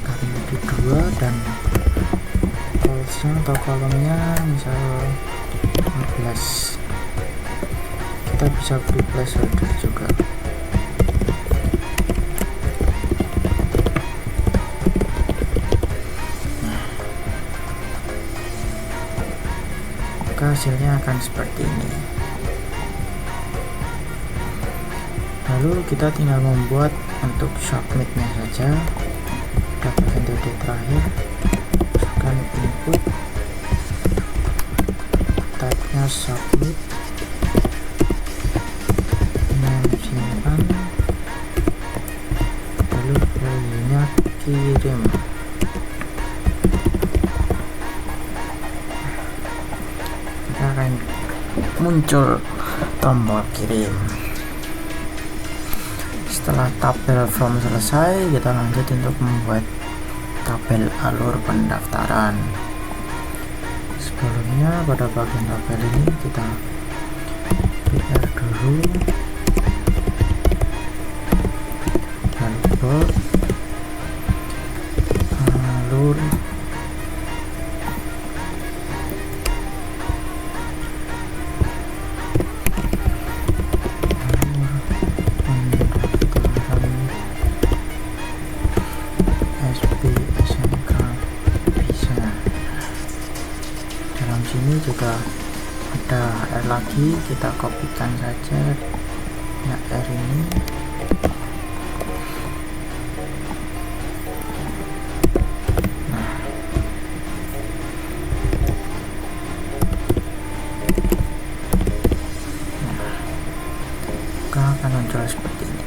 karena di 2 dan columnsnya atau kolomnya misal 15. Kita bisa beri placeholder juga. Maka hasilnya akan seperti ini. Lalu kita tinggal membuat untuk submitnya saja. Dapatkan titik terakhir, masukkan input, type-nya submit, simpan, lalu value-nya kirim. Kita akan muncul tombol kirim. Setelah tabel form selesai, kita lanjut untuk membuat tabel alur pendaftaran. Sebelumnya pada bagian tabel ini kita prepare dulu dashboard, alur, sini juga ada HR lagi, kita kopikan saja HR ini. Maka akan muncul seperti ini.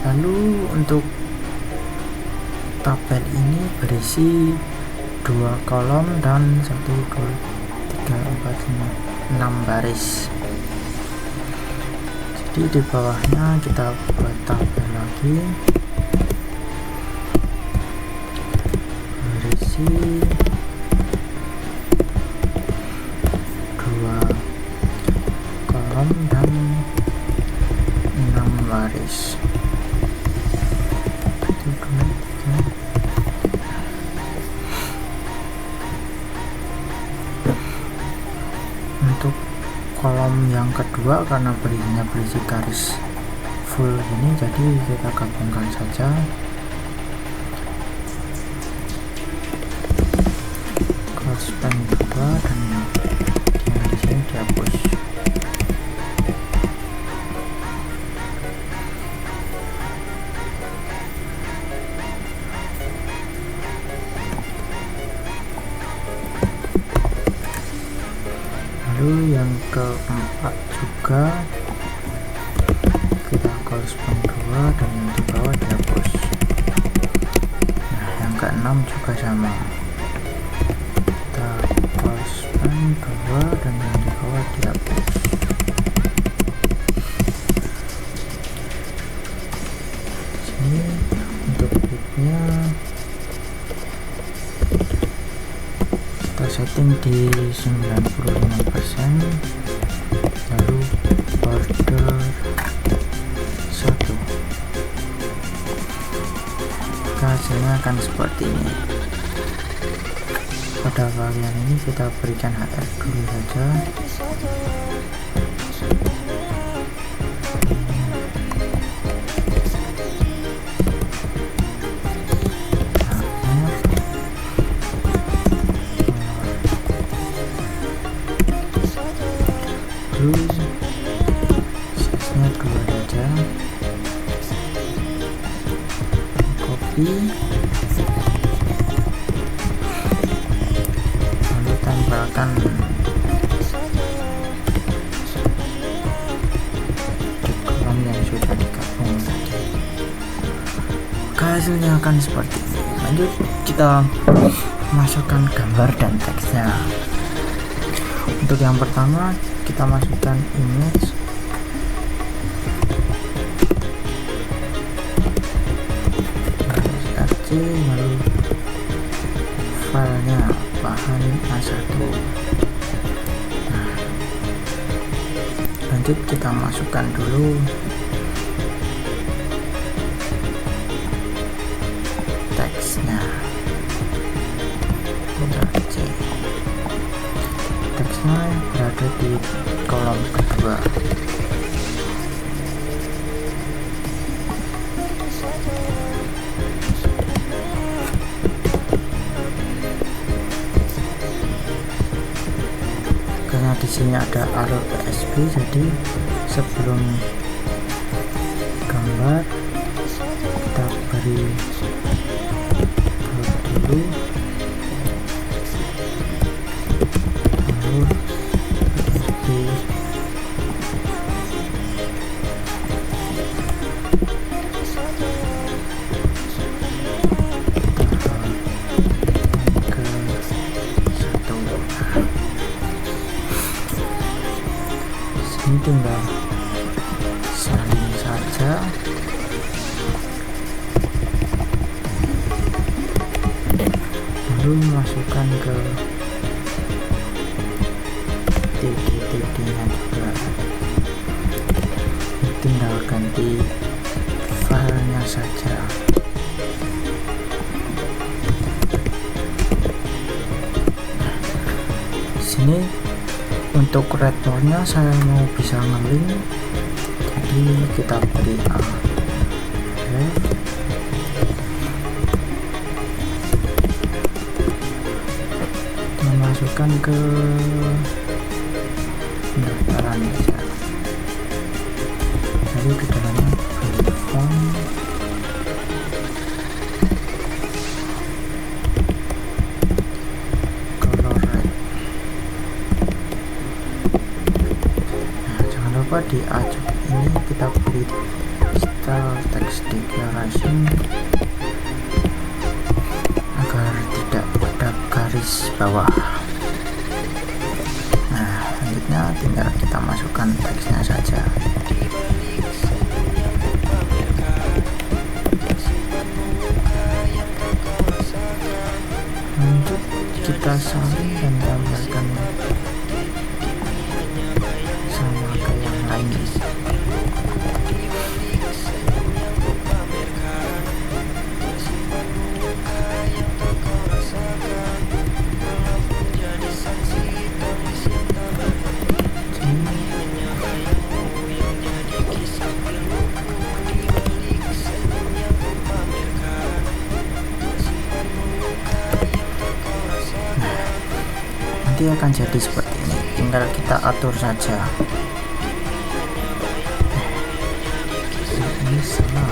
Lalu untuk tabel ini berisi 2 kolom dan 1, 2, 3, 4, 5, 6 baris. Jadi di bawahnya kita buat tabel lagi, berisi 2 kolom dan 6 baris. 1, 2, 3. Untuk kolom yang kedua karena berisi garis full ini, jadi kita gabungkan saja. Close span 2 dan yang di sini dihapus. Lalu yang keempat juga kita close span 2 dan yang di bawah dihapus. Nah, yang keenam juga sama, kita close span 2 dan yang di bawah dihapus. Sini untuk width-nya kita setting di 95%, lalu border 1. Hasilnya akan seperti ini. Pada bagian ini kita berikan HR dulu saja. Size-nya 2 saja, copy, lalu tempelkan di kolom yang sudah digabung tadi. Maka hasilnya akan seperti ini. Lanjut kita masukkan gambar dan teksnya. Untuk yang pertama kita masukkan image, SRC, lalu filenya bahan A1. Nah, Lanjut kita masukkan dulu teksnya. C. Teksnya berada di kolom kedua. Karena di sini ada arrow PSB, jadi sebelum gambar kita beri dulu, lalu PSB ke satu. Ini tinggal salin saja. Lalu masukkan ke titik-titiknya juga. Tinggal ganti filenya saja. Sini untuk red mode-nya saya mau bisa ngelink, jadi kita beri A ref, memasukkan ke pendaftaran saja. Lalu di dalamnya beri font, color red. Lupa di ajak ini kita beri style text declaration agar tidak ada garis bawah. Nah, selanjutnya tinggal kita masukkan teksnya saja. Lanjut kita salin dan tambahkan sama ke yang lain. Nanti akan jadi seperti ini, tinggal kita atur saja. Ini salah.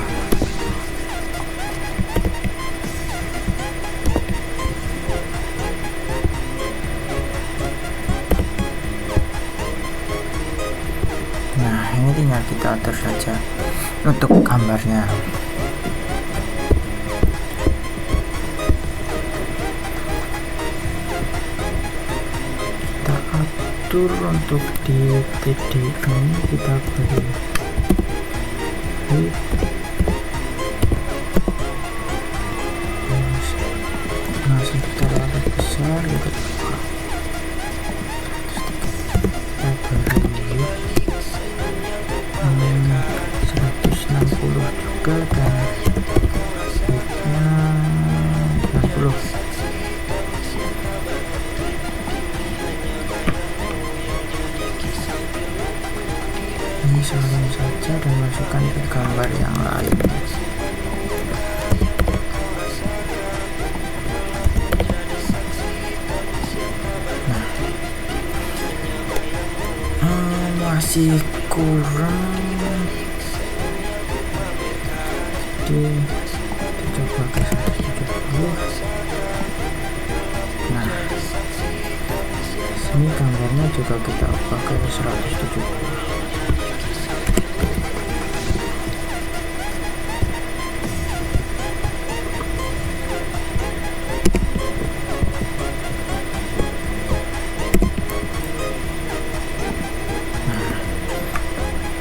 Nah, ini tinggal kita atur saja untuk gambarnya. Untuk di titik ini kita beri width, masih terlalu besar gitu. Kita beri width 160 juga dan widthnya 60. Ini salin saja dan masukkan ke gambar yang lain. Nah, masih kurang, jadi coba ke 170. Nah, sini gambarnya juga kita ubah ke 170.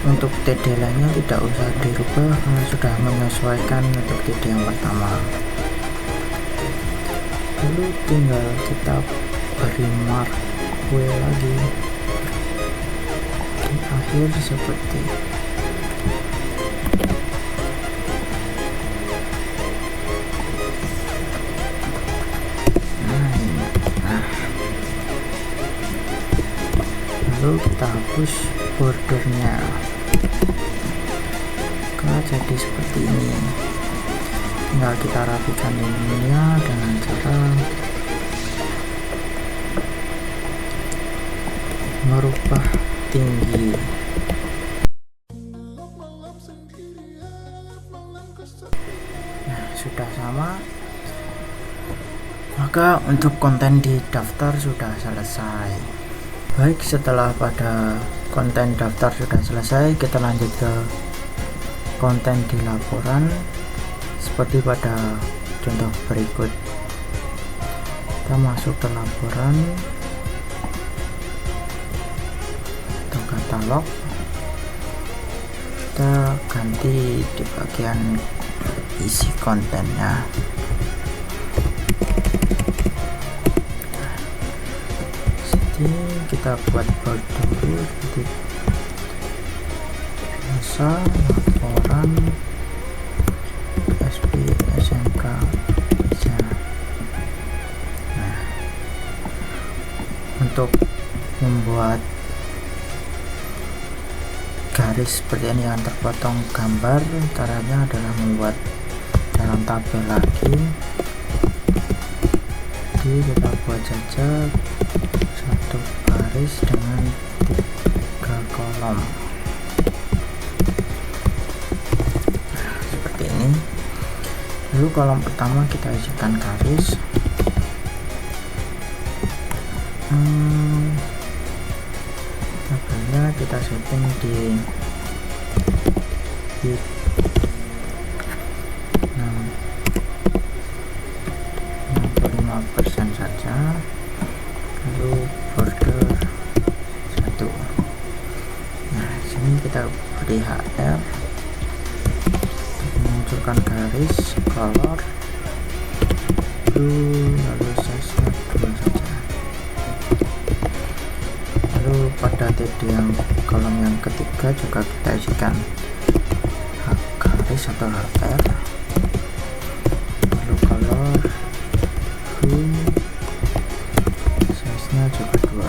Untuk TD lainnya tidak usah dirubah karena sudah menyesuaikan untuk TD yang pertama. Lalu tinggal kita beri mark W lagi. Oke. di akhir seperti lalu kita hapus bordernya. Kalau jadi seperti ini, tinggal kita rapikan ininya dengan cara merubah tinggi. Nah, sudah sama, maka untuk konten di daftar sudah selesai. Baik, setelah pada konten daftar sudah selesai, kita lanjut ke konten di laporan seperti pada contoh berikut. Kita masuk ke laporan atau katalog, kita ganti di bagian isi kontennya. Jadi kita buat bold dulu seperti biasa, laporan SP SMK bisa. Nah, untuk membuat garis seperti ini yang terpotong gambar, caranya adalah membuat dalam tabel lagi. Jadi kita buat saja satu baris dengan 3 kolom. Nah, seperti ini. Lalu kolom pertama kita isikan garis. Tabelnya kita setting di 65% saja. Lalu border 1. Nah, sini kita beri HR munculkan garis, color blue, lalu size 2 saja. Lalu pada TD yang kolom yang ketiga juga kita isikan garis atau HR, lalu color blue, size nya juga 2.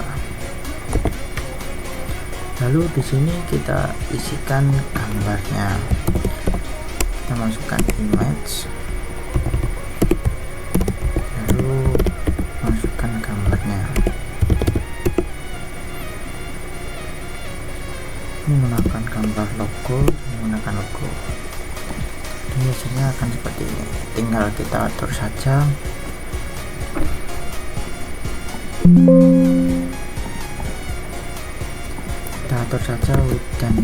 Lalu di sini kita isikan gambarnya. Kita masukkan image, lalu masukkan gambarnya. Menggunakan gambar logo, menggunakan logo. Ini hasilnya akan seperti ini. Tinggal kita atur saja. Kita atur saja width dan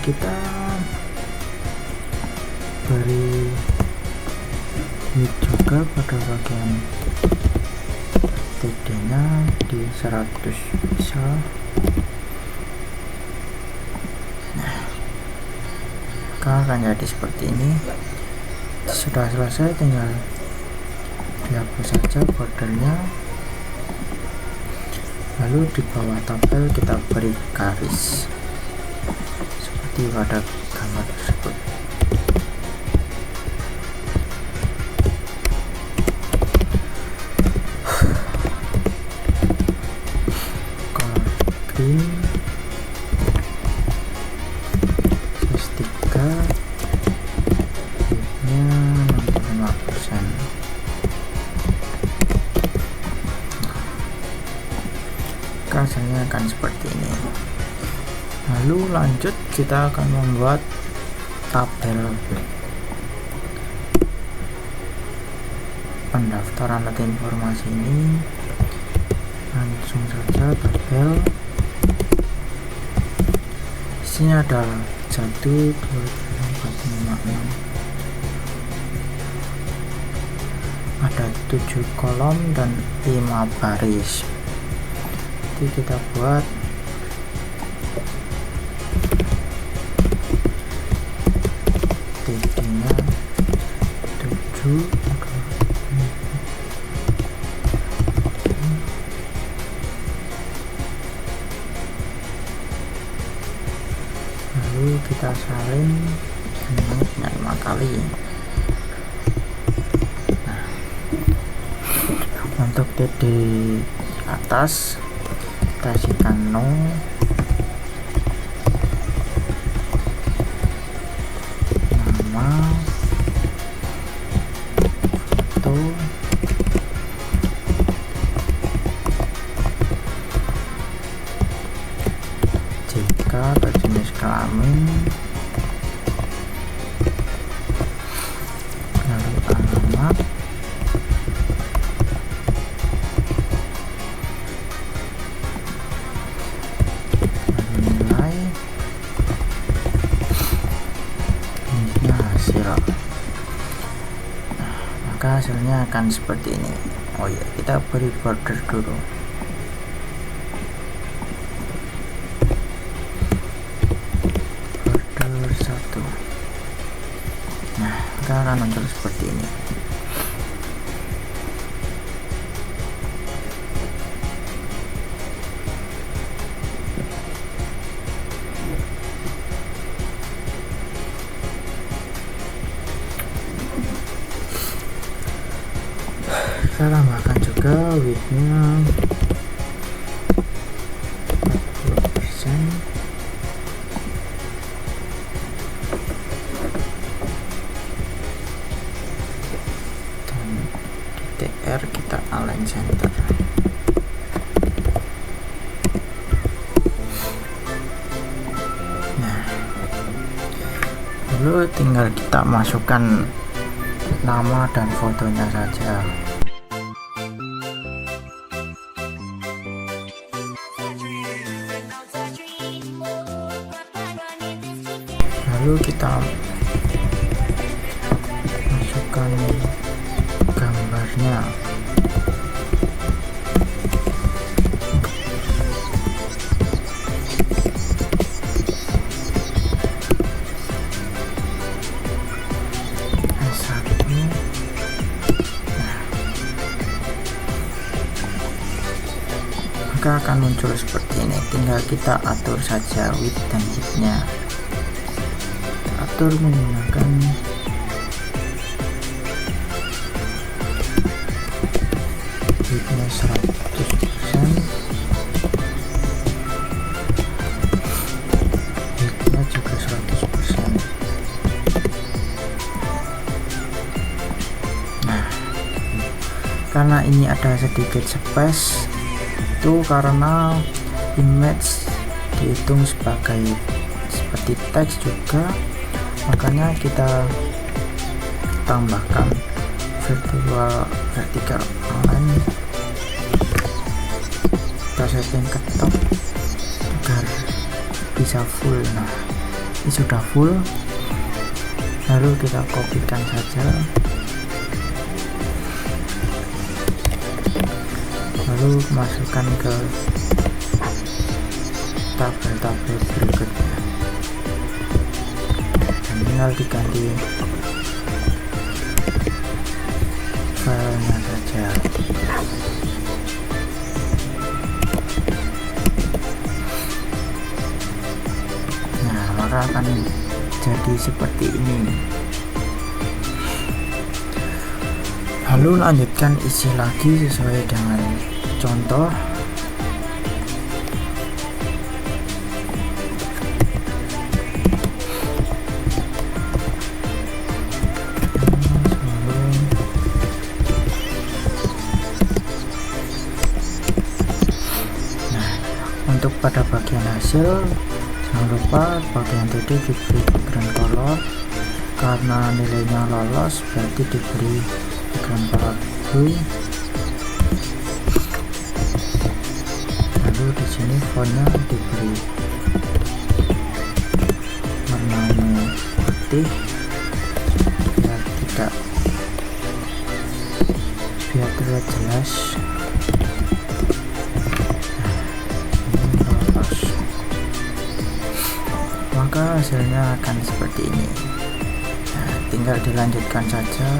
kita beri width juga pada bagian TD nya di 100 pixel. Nah, akan jadi seperti ini. Sudah selesai, tinggal dihapus saja bordernya. Lalu di bawah tabel kita beri garis seperti pada gambar tersebut. Color green, size 3, width-nya 65%. Hasilnya akan seperti ini. Lalu lanjut, kita akan membuat tabel pendaftaran data informasi ini. Langsung saja tabel, isinya adalah 1, 2, 3, 4, 5, 6. Ada 7 kolom dan 5 baris. Jadi kita buat TD lalu kita salin dengan 5 kali. Nah, untuk TD di atas kita isikan no, nama, foto, jika atau jenis kelamin, lalu alamat, lalu nilai, ini hasil. Nah, maka hasilnya akan seperti ini. Oh ya, kita beri border dulu. Border 1. Nah, maka akan muncul seperti ini. Kita tambahkan juga widthnya 40%, dan DTR kita align center. Nah, lalu tinggal kita masukkan nama dan fotonya saja. Lalu kita masukkan gambarnya. Maka akan muncul seperti ini. Tinggal kita atur saja width dan height-nya. Atur menggunakan width-nya 100%, height-nya juga 100%. Nah, karena ini ada sedikit space itu karena image dihitung sebagai seperti teks juga, makanya kita tambahkan vertical align. Kita setting ke top agar bisa full. Nah, ini sudah full, lalu kita kopikan saja, lalu masukkan ke tabel-tabel berikutnya, dan tinggal diganti filenya saja. Nah, maka akan jadi seperti ini. Lalu lanjutkan isi lagi sesuai dengan contoh. Untuk pada bagian hasil, jangan lupa bagian TD diberi background color, karena nilainya lolos berarti diberi background color blue. Lalu di sini fontnya diberi warnanya putih biar terlihat jelas. Maka hasilnya akan seperti ini. Nah, tinggal dilanjutkan saja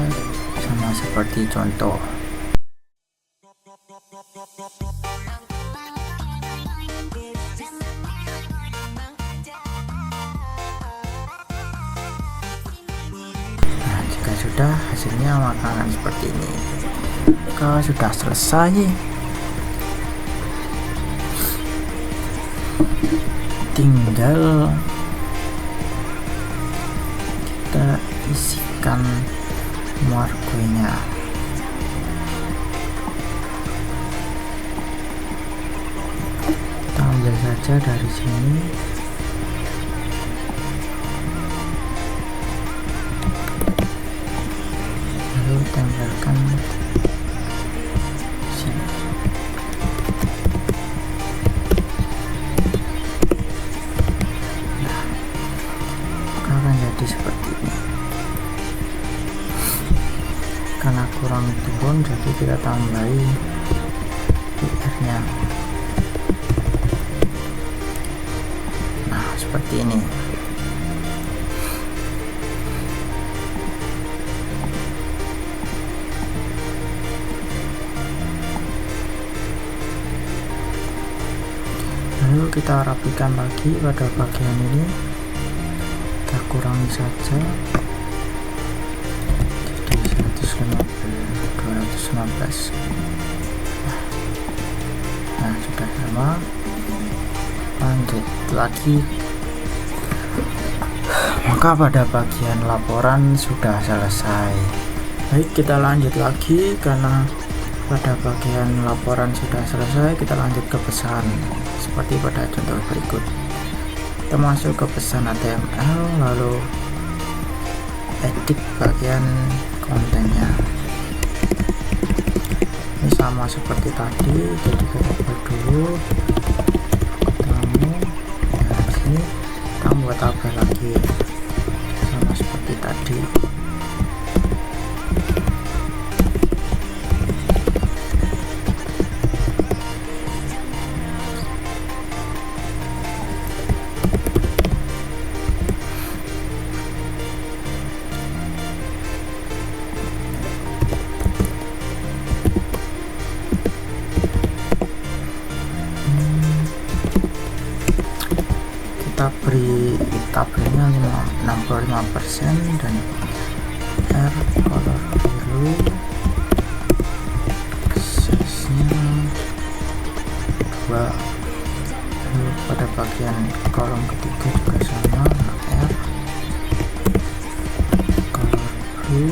sama seperti contoh. sudah hasilnya maka seperti ini. Kalau sudah selesai, tinggal kita isikan markonya. Kita ambil saja dari sini. Lalu tempelkan sini. Nah, akan jadi seperti ini. Karena kurang turun, jadi kita tambahi PR nya. Nah, seperti ini. Lalu kita rapikan lagi pada bagian ini, kita kurangi saja jadi 215. Nah, sudah sama. Lanjut lagi, maka pada bagian laporan sudah selesai. Baik, kita lanjut lagi. Karena pada bagian laporan sudah selesai, kita lanjut ke pesan seperti pada contoh berikut. Kita masuk ke pesan HTML, lalu edit bagian kontennya. Ini sama seperti tadi, jadi kita buat dulu ketemu. Nah, di sini kita buat tabel lagi sama seperti tadi. Kita beri tabelnya 65% dan R color biru, size-nya 2. Lalu pada bagian kolom ketiga juga sama, R color blue,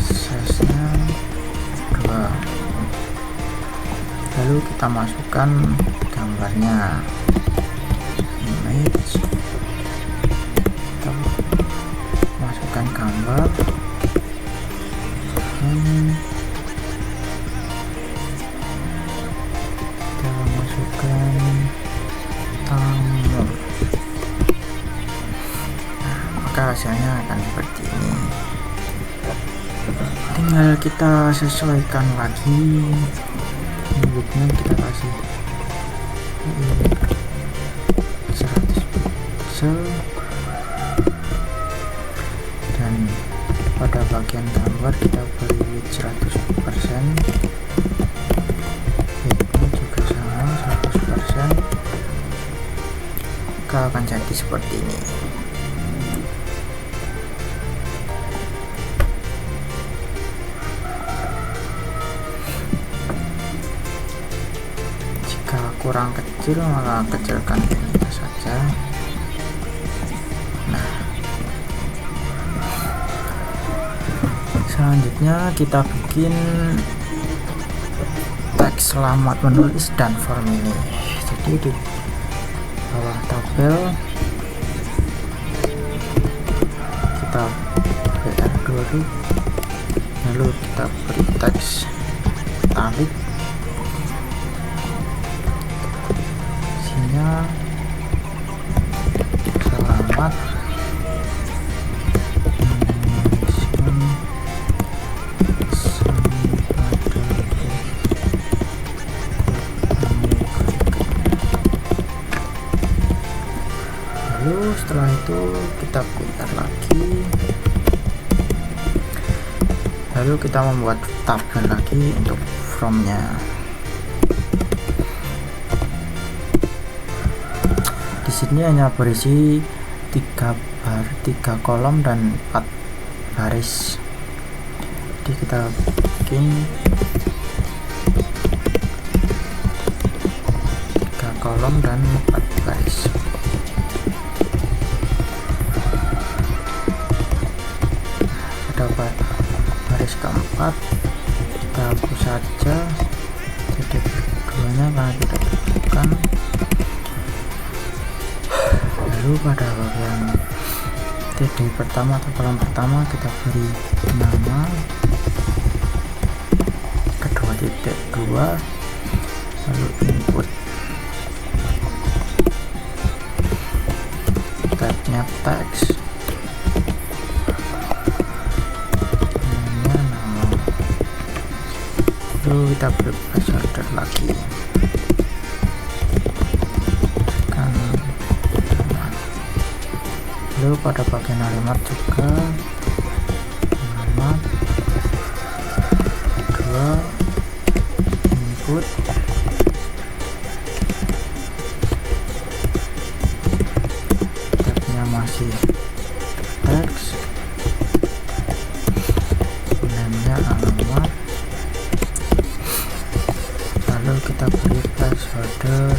size-nya 2. Lalu kita masukkan gambarnya, image, kita masukkan gambar, kita masukkan tamu. Nah, maka hasilnya akan seperti ini. Tinggal kita sesuaikan lagi. Widthnya kita kasih 100 pixel, dan pada bagian gambar kita beri width 100%, widthnya juga sama 100%. Maka akan jadi seperti ini. Kurang kecil maka kecilkan ini saja. Nah, selanjutnya kita bikin teks selamat menulis dan form ini. Jadi di bawah tabel kita PR dulu, lalu kita beri teks tarik, selamat lalu setelah itu kita putar lagi, lalu kita membuat tabel lagi untuk formnya. Di sini hanya berisi 3 kolom dan 4 baris. Jadi kita bikin 3 kolom dan 4 baris. Pada baris keempat kita hapus saja jadi keduanya karena tidak dibutuhkan. Lalu pada bagian TD pertama atau kolom pertama kita beri nama, kedua titik 2, lalu input, tabnya teks, namanya nama, lalu kita beri placeholder lagi. Lalu pada bagian alamat juga alamat, kedua input, tabnya masih teks, namanya alamat, lalu kita beri placeholder.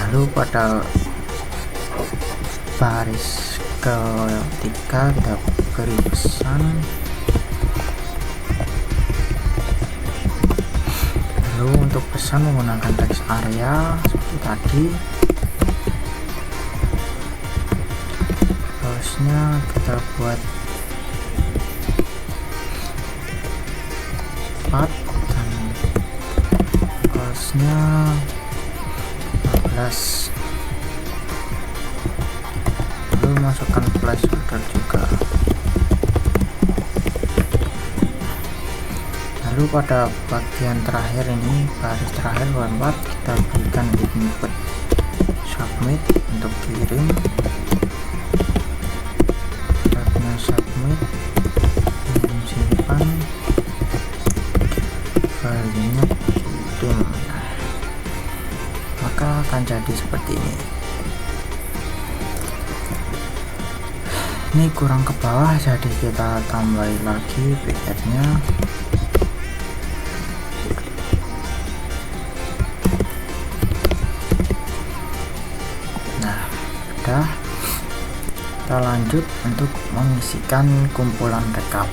Lalu pada baris ketiga kita beri pesan, lalu untuk pesan menggunakan teks area seperti tadi. Terusnya kita buat 4 dan close-nya 14. Lalu masukkan placeholder juga. Lalu pada bagian terakhir ini, baris terakhir keempat, kita berikan input submit untuk kirim, tabnya submit, simpan, filenya kirim. Maka akan jadi seperti ini. Ini kurang ke bawah, jadi kita tambahin lagi PDF-nya. Nah, udah. Kita lanjut untuk mengisikan kumpulan rekap.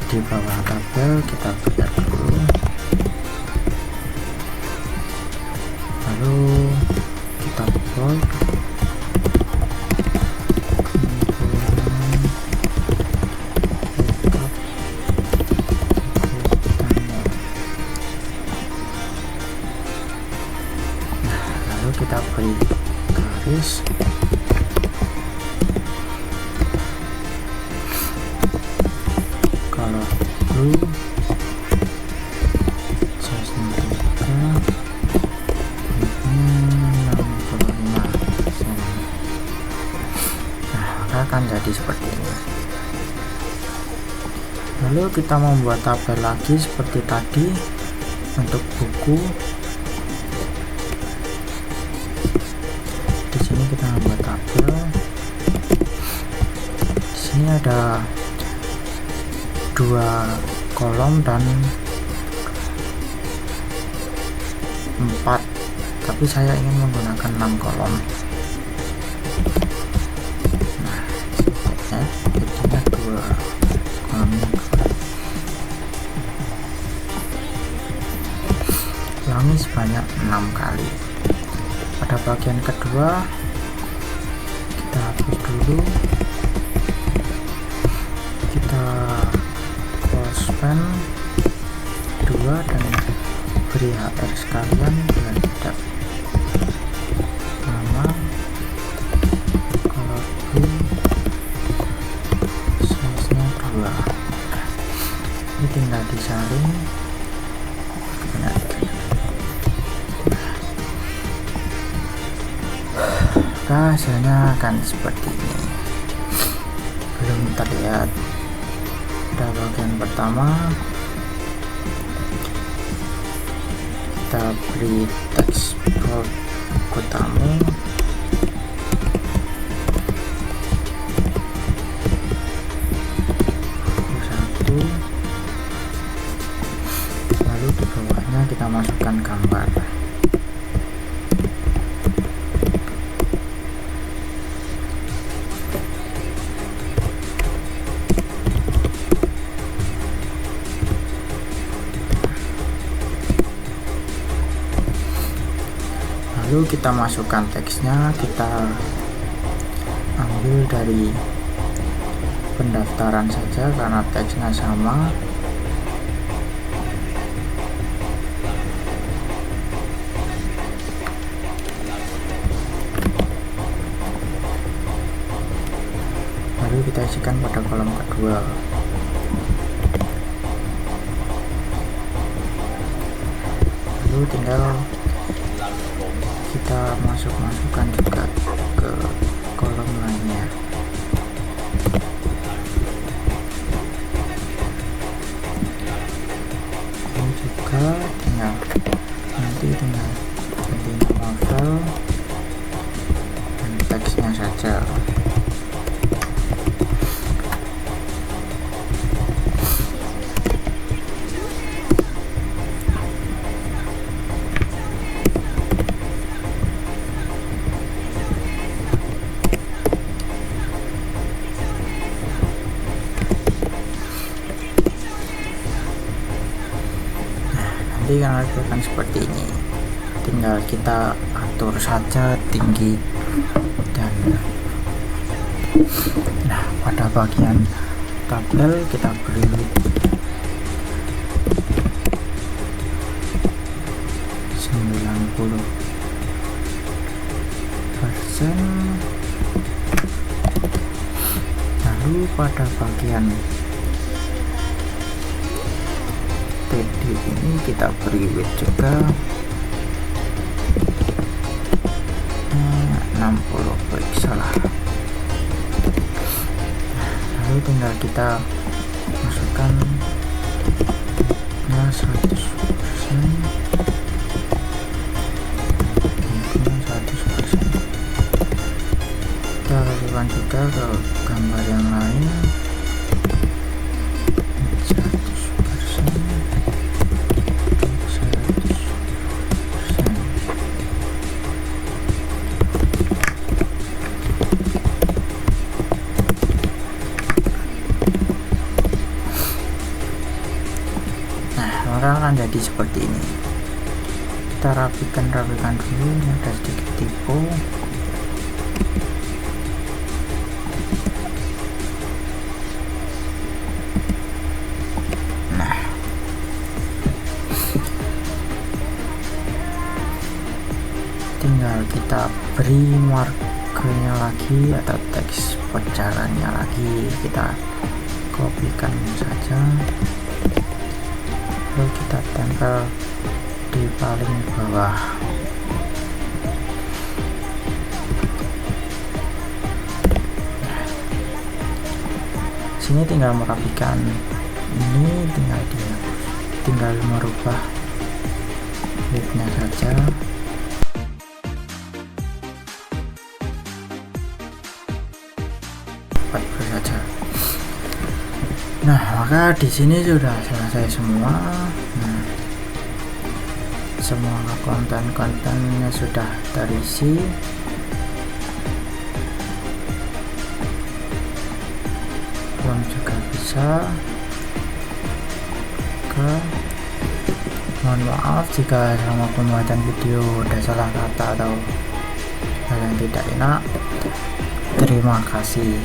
Di bawah tabel kita lihat dulu. Lalu kita bold, lalu kita beri garis, color blue, size-nya 3, akan jadi seperti ini. Lalu kita membuat tabel lagi seperti tadi untuk buku. Di sini kita membuat tabel. Di sini ada 2 kolom dan 4, tapi saya ingin menggunakan 6 kolom. Jadinya 2 kolomnya. Ulangi sebanyak 6 kali. Pada bagian kedua kita hapus dulu, kita close pen 2 dan beri HR sekalian dengan tidak nama, color blue, size-nya 2. Ini tinggal disalin. Hasilnya akan seperti ini. Belum terlihat. pada bagian pertama kita beri teks buku tamu, satu, lalu di bawahnya kita masukkan gambar. Lalu kita masukkan teksnya, kita ambil dari pendaftaran saja karena teksnya sama. Lalu kita isikan pada kolom kedua. Lalu tinggal kita masukkan juga ke kolom lainnya. Ini juga tinggal ganti novel dan teksnya saja. Nanti akan seperti ini, tinggal kita atur saja tinggi dan pada bagian tabel kita beri %. Lalu pada bagian PD ini kita beri width juga 60 pixel. Lalu tinggal kita masukkan 100%, kita lakukan juga ke gambar yang lain. Maka akan jadi seperti ini. Kita rapikan dulu, ini ada sedikit tipu. Tinggal kita beri markernya lagi atau teks perjalanannya lagi, kita kopikan saja. Lalu kita tempel di paling bawah. Sini tinggal merapikan ini, tinggal merubah width-nya saja. Saja. Nah, maka di sini sudah selesai semua. Nah, semua konten-kontennya sudah terisi. Form juga bisa. Mohon maaf jika selama pembuatan video ada salah kata atau hal yang tidak enak. Terima kasih.